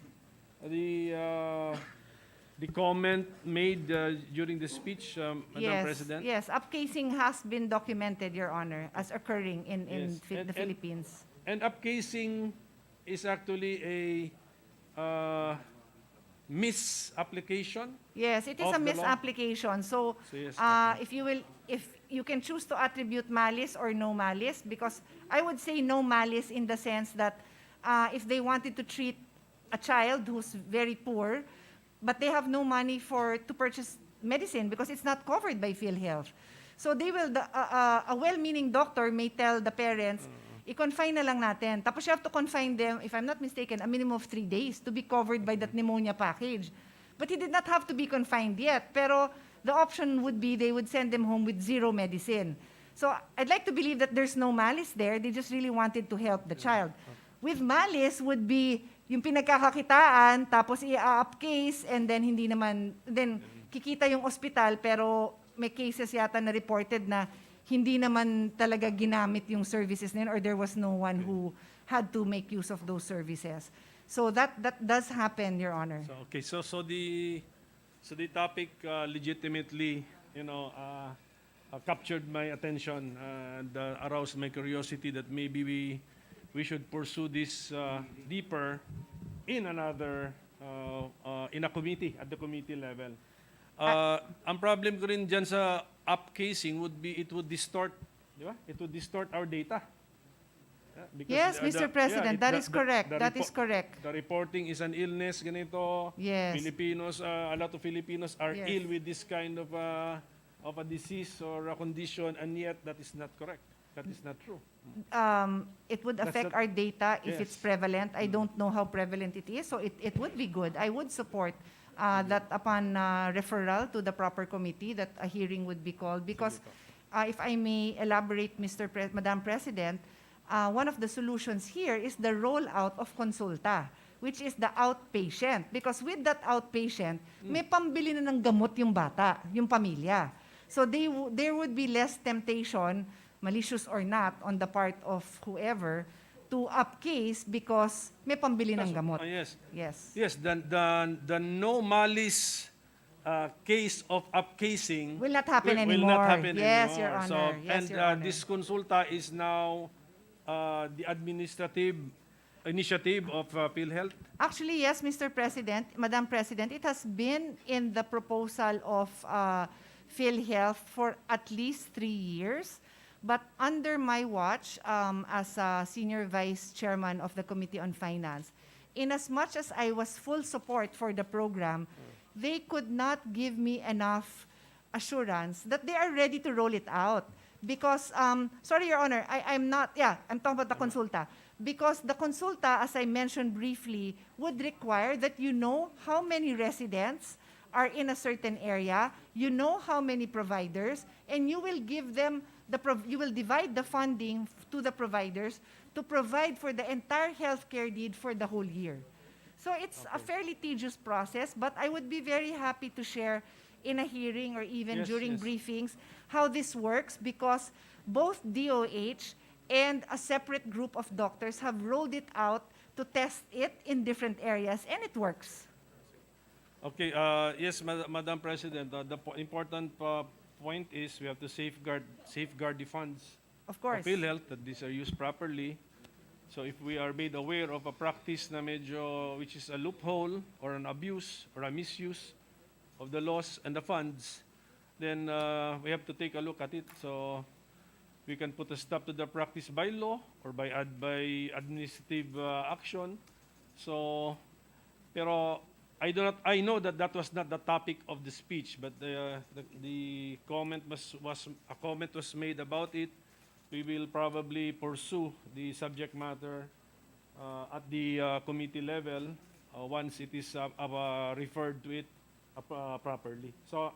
comment made during the speech, Madam President? Yes, upcasing has been documented, Your Honor, as occurring in Yes. the Philippines. And upcasing is actually a misapplication. Yes, it is of a the law. misapplication. So, So, yes, okay. if you can choose to attribute malice or no malice, because I would say no malice in the sense that if they wanted to treat a child who's very poor, but they have no money to purchase medicine because it's not covered by PhilHealth. So they will, a well-meaning doctor may tell the parents, i-confine na lang natin. Tapos you have to confine them, if I'm not mistaken, a minimum of 3 days to be covered by that pneumonia package. But he did not have to be confined yet. Pero the option would be they would send them home with zero medicine. So I'd like to believe that there's no malice there. They just really wanted to help the child. With malice would be yung pinagkakakitaan, tapos i-up case, and then then kikita yung ospital, pero may cases yata na reported na hindi naman talaga ginamit yung services na yun, or there was no one who had to make use of those services. So that does happen, Your Honor. So, okay, so the topic legitimately, captured my attention and aroused my curiosity that maybe we should pursue this deeper in another in a committee, at the committee level. Ang problem ko rin dyan sa upcasing would be it would distort, di ba? It would distort our data. Yeah, because Yes, Mr. President, that is correct. That is correct. The reporting is an illness, ganito. Yes. Filipinos, a lot of Filipinos are Yes. ill with this kind of a disease or a condition, and yet that is not correct. That is not true. It would That's affect the- our data if it's Yes. prevalent. I don't know how prevalent it is, so it would be good. I would support that upon referral to the proper committee, that a hearing would be called. Because if I may elaborate, Madam President, one of the solutions here is the rollout of consulta, which is the outpatient. Because with that outpatient, may pambili na ng gamot yung bata, yung pamilya. So there would be less temptation, malicious or not, on the part of whoever, to upcase because may pambili ng gamot. Yes. Yes. Yes, the no malice case of upcasing Will not happen will anymore. not happen Yes, anymore. Your Honor. So, Yes, and Your Honor. this consulta is now the administrative initiative of PhilHealth. Actually, yes, Mr. President, Madam President, it has been in the proposal of PhilHealth for at least 3 years. But under my watch, as a senior vice chairman of the Committee on Finance, in as much as I was full support for the program, they could not give me enough assurance that they are ready to roll it out. Because, sorry, Your Honor, I'm talking about the consulta. Because the consulta, as I mentioned briefly, would require that you know how many residents are in a certain area, you know how many providers, and you will give them you will divide the funding to the providers to provide for the entire healthcare need for the whole year. So it's a fairly tedious process, but I would be very happy to share in a hearing or even Yes, during yes. briefings how this works, because both DOH and a separate group of doctors have rolled it out to test it in different areas, and it works. Okay, yes, Madam President, the important point is we have to safeguard the funds Of course. of PhilHealth, that these are used properly. So if we are made aware of a practice na medyo, which is a loophole or an abuse or a misuse of the laws and the funds, then we have to take a look at it. So we can put a stop to the practice by law or by administrative action. So, pero I know that that was not the topic of the speech, but the comment was made about it. We will probably pursue the subject matter at the committee level once it is referred to it properly. So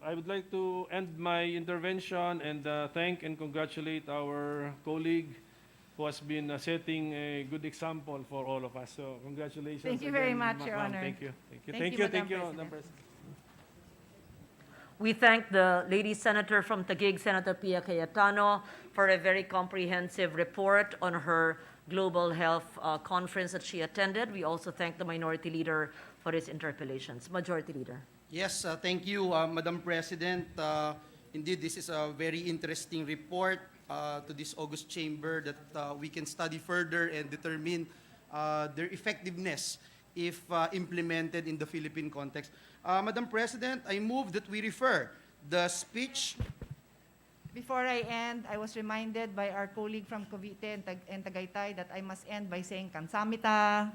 I would like to end my intervention and thank and congratulate our colleague who has been setting a good example for all of us. So congratulations. Thank you very again, much, Your ma'am. Honor. Thank you. Thank you, Madam President. We thank the lady senator from Taguig, Senator Pia Cayetano, for a very comprehensive report on her global health conference that she attended. We also thank the minority leader for his interpellations. Majority leader. Yes, thank you, Madam President. Indeed, this is a very interesting report to this August chamber that we can study further and determine their effectiveness if implemented in the Philippine context. Madam President, I move that we refer the speech Before I end, I was reminded by our colleague from Cavite and Tagaytay that I must end by saying Kansamita.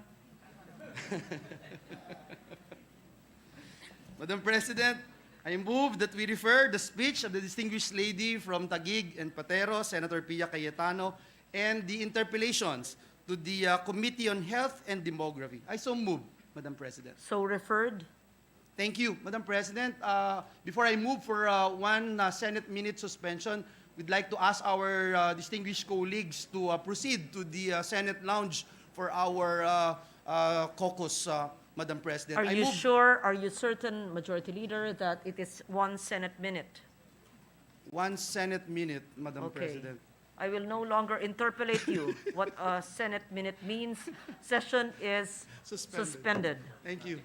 Madam President, I move that we refer the speech of the distinguished lady from Taguig and Patero, Senator Pia Cayetano, and the interpellations to the Committee on Health and Demography. I so move, Madam President. So referred. Thank you, Madam President. Before I move for one Senate minute suspension, we'd like to ask our distinguished colleagues to proceed to the Senate lounge for our caucus, Madam President. Are I you move- sure, are you certain, Majority Leader, that it is 1 Senate minute? One Senate minute, Madam Okay. President. I will no longer interpolate you what a Senate minute means. Session is suspended. Thank you.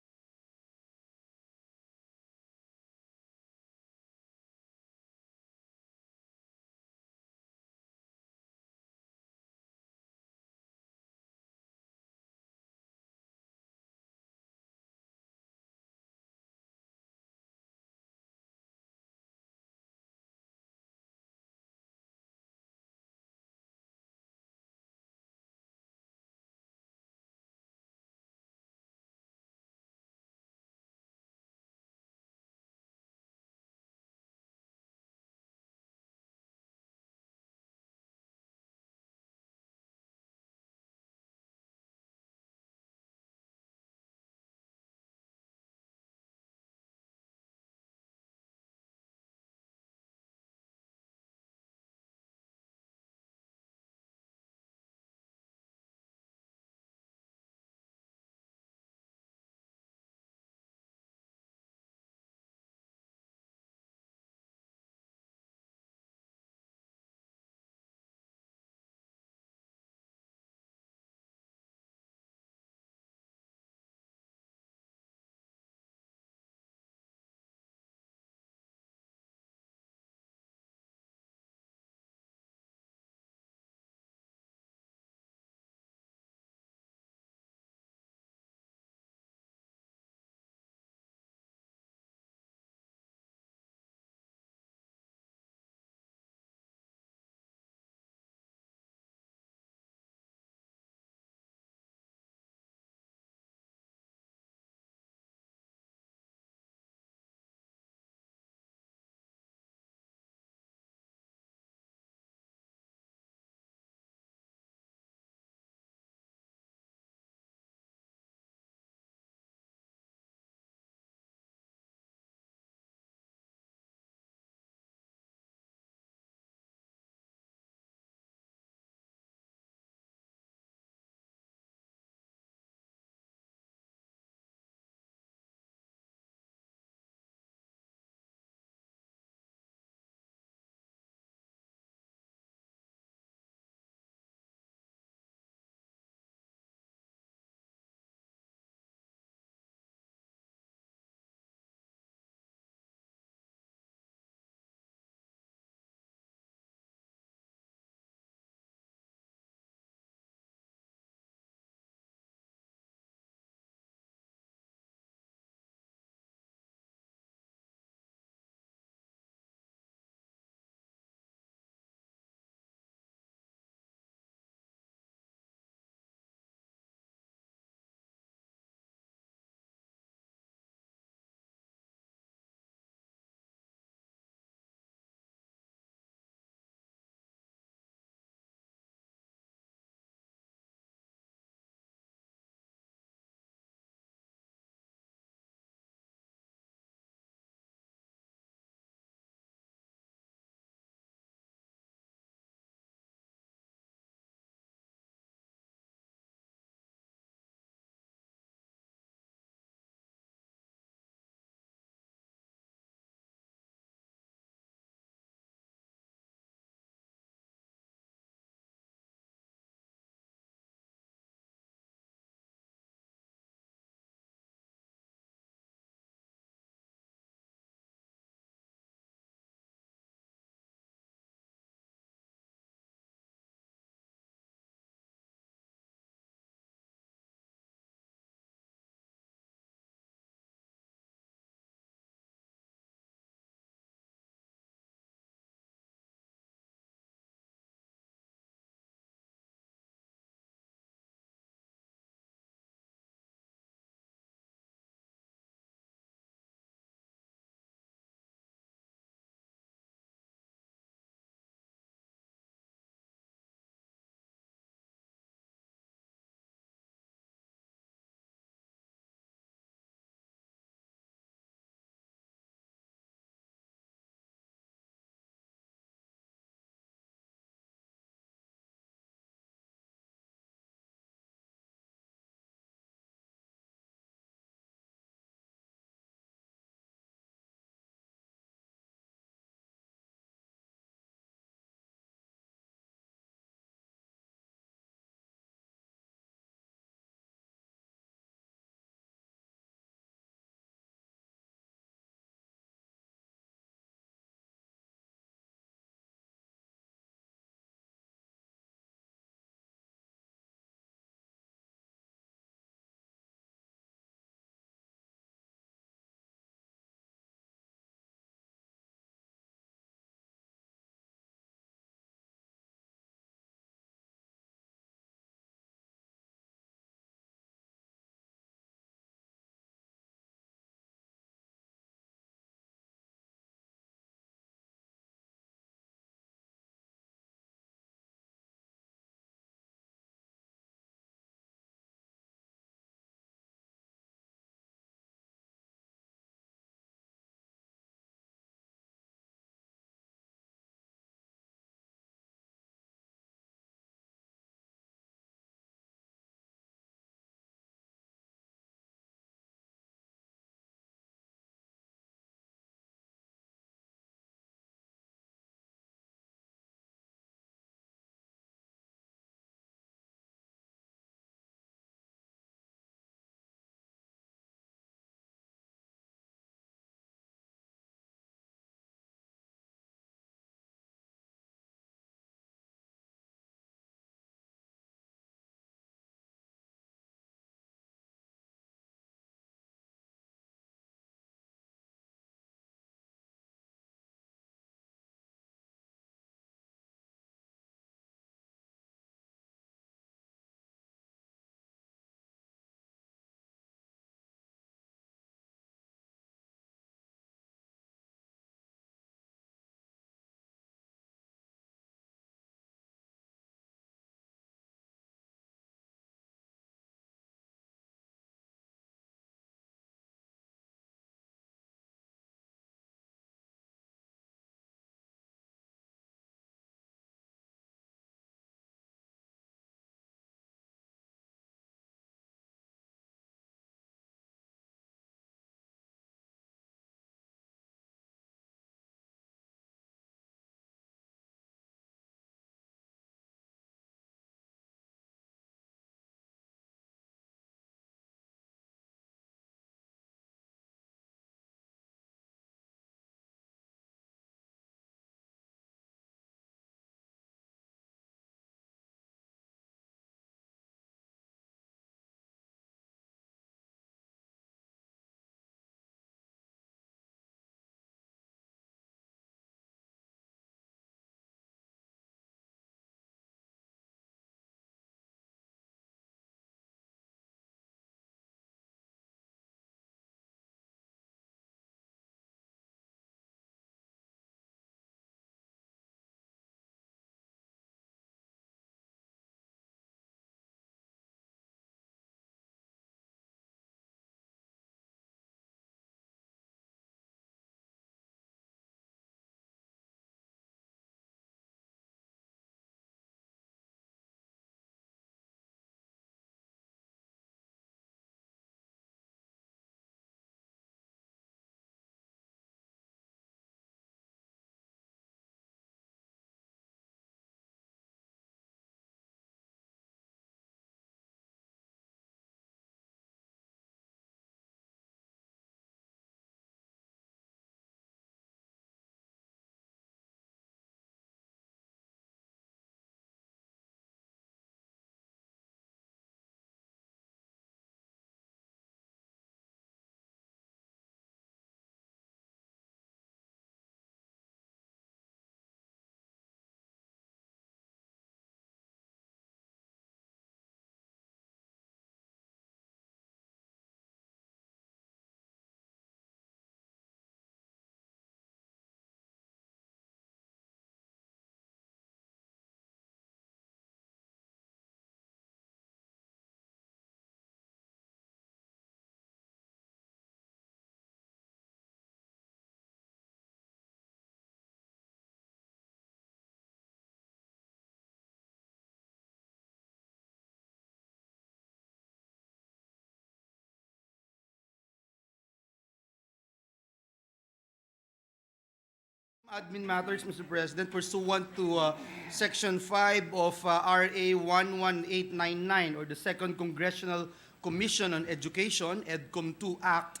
Admin matters, Mr. President, pursuant to Section 5 of RA 11899, or the Second Congressional Commission on Education, EDCOM 2 Act,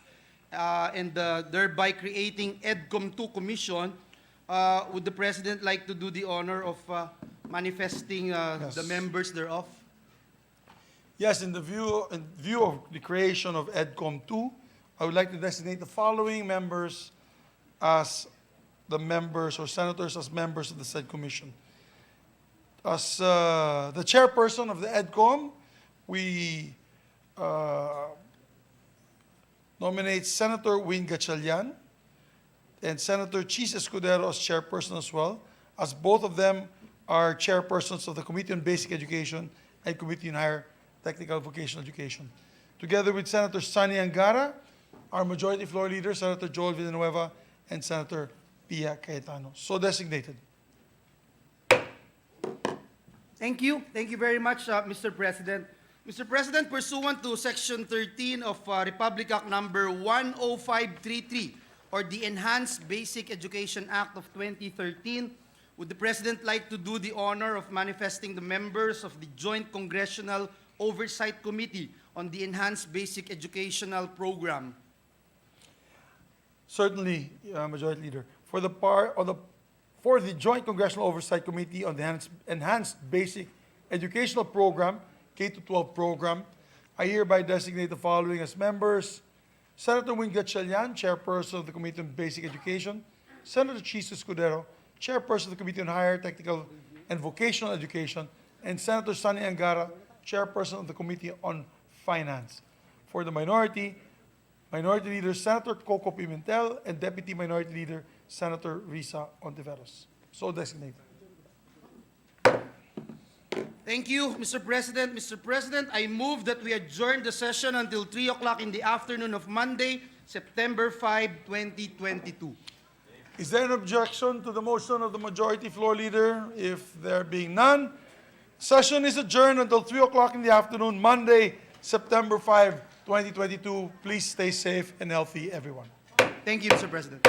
and thereby creating EDCOM 2 Commission. Would the President like to do the honor of manifesting the members thereof? Yes, in view of the creation of EDCOM 2, I would like to designate the following members as the members or senators as members of the said commission. As the chairperson of the EDCOM, we nominate Senator Win Gatchalian and Senator Chis Escudero as chairperson as well, as both of them are chairpersons of the Committee on Basic Education and Committee on Higher Technical Vocational Education. Together with Senator Sunny Angara, our Majority Floor Leader, Senator Joel Villanueva, and Senator Pia Cayetano. So designated. Thank you. Thank you very much, Mr. President. Mr. President, pursuant to Section 13 of Republic Act Number 10533, or the Enhanced Basic Education Act of 2013, would the President like to do the honor of manifesting the members of the Joint Congressional Oversight Committee on the Enhanced Basic Educational Program? Certainly, Majority Leader. For the Joint Congressional Oversight Committee on the Enhanced Basic Educational Program, K-12 program, I hereby designate the following as members: Senator Win Gatchalian, Chairperson of the Committee on Basic Education; Senator Chis Escudero, Chairperson of the Committee on Higher Technical and Vocational Education; and Senator Sunny Angara, Chairperson of the Committee on Finance. For the Minority Leader Senator Coco Pimentel, and Deputy Minority Leader Senator Risa Ontiveros. So designated. Thank you, Mr. President. Mr. President, I move that we adjourn the session until 3 o'clock in the afternoon of Monday, September 5, 2022. Is there an objection to the motion of the Majority Floor Leader? If there being none, session is adjourned until 3 o'clock in the afternoon, Monday, September 5, 2022. Please stay safe and healthy, everyone. Thank you, Mr. President.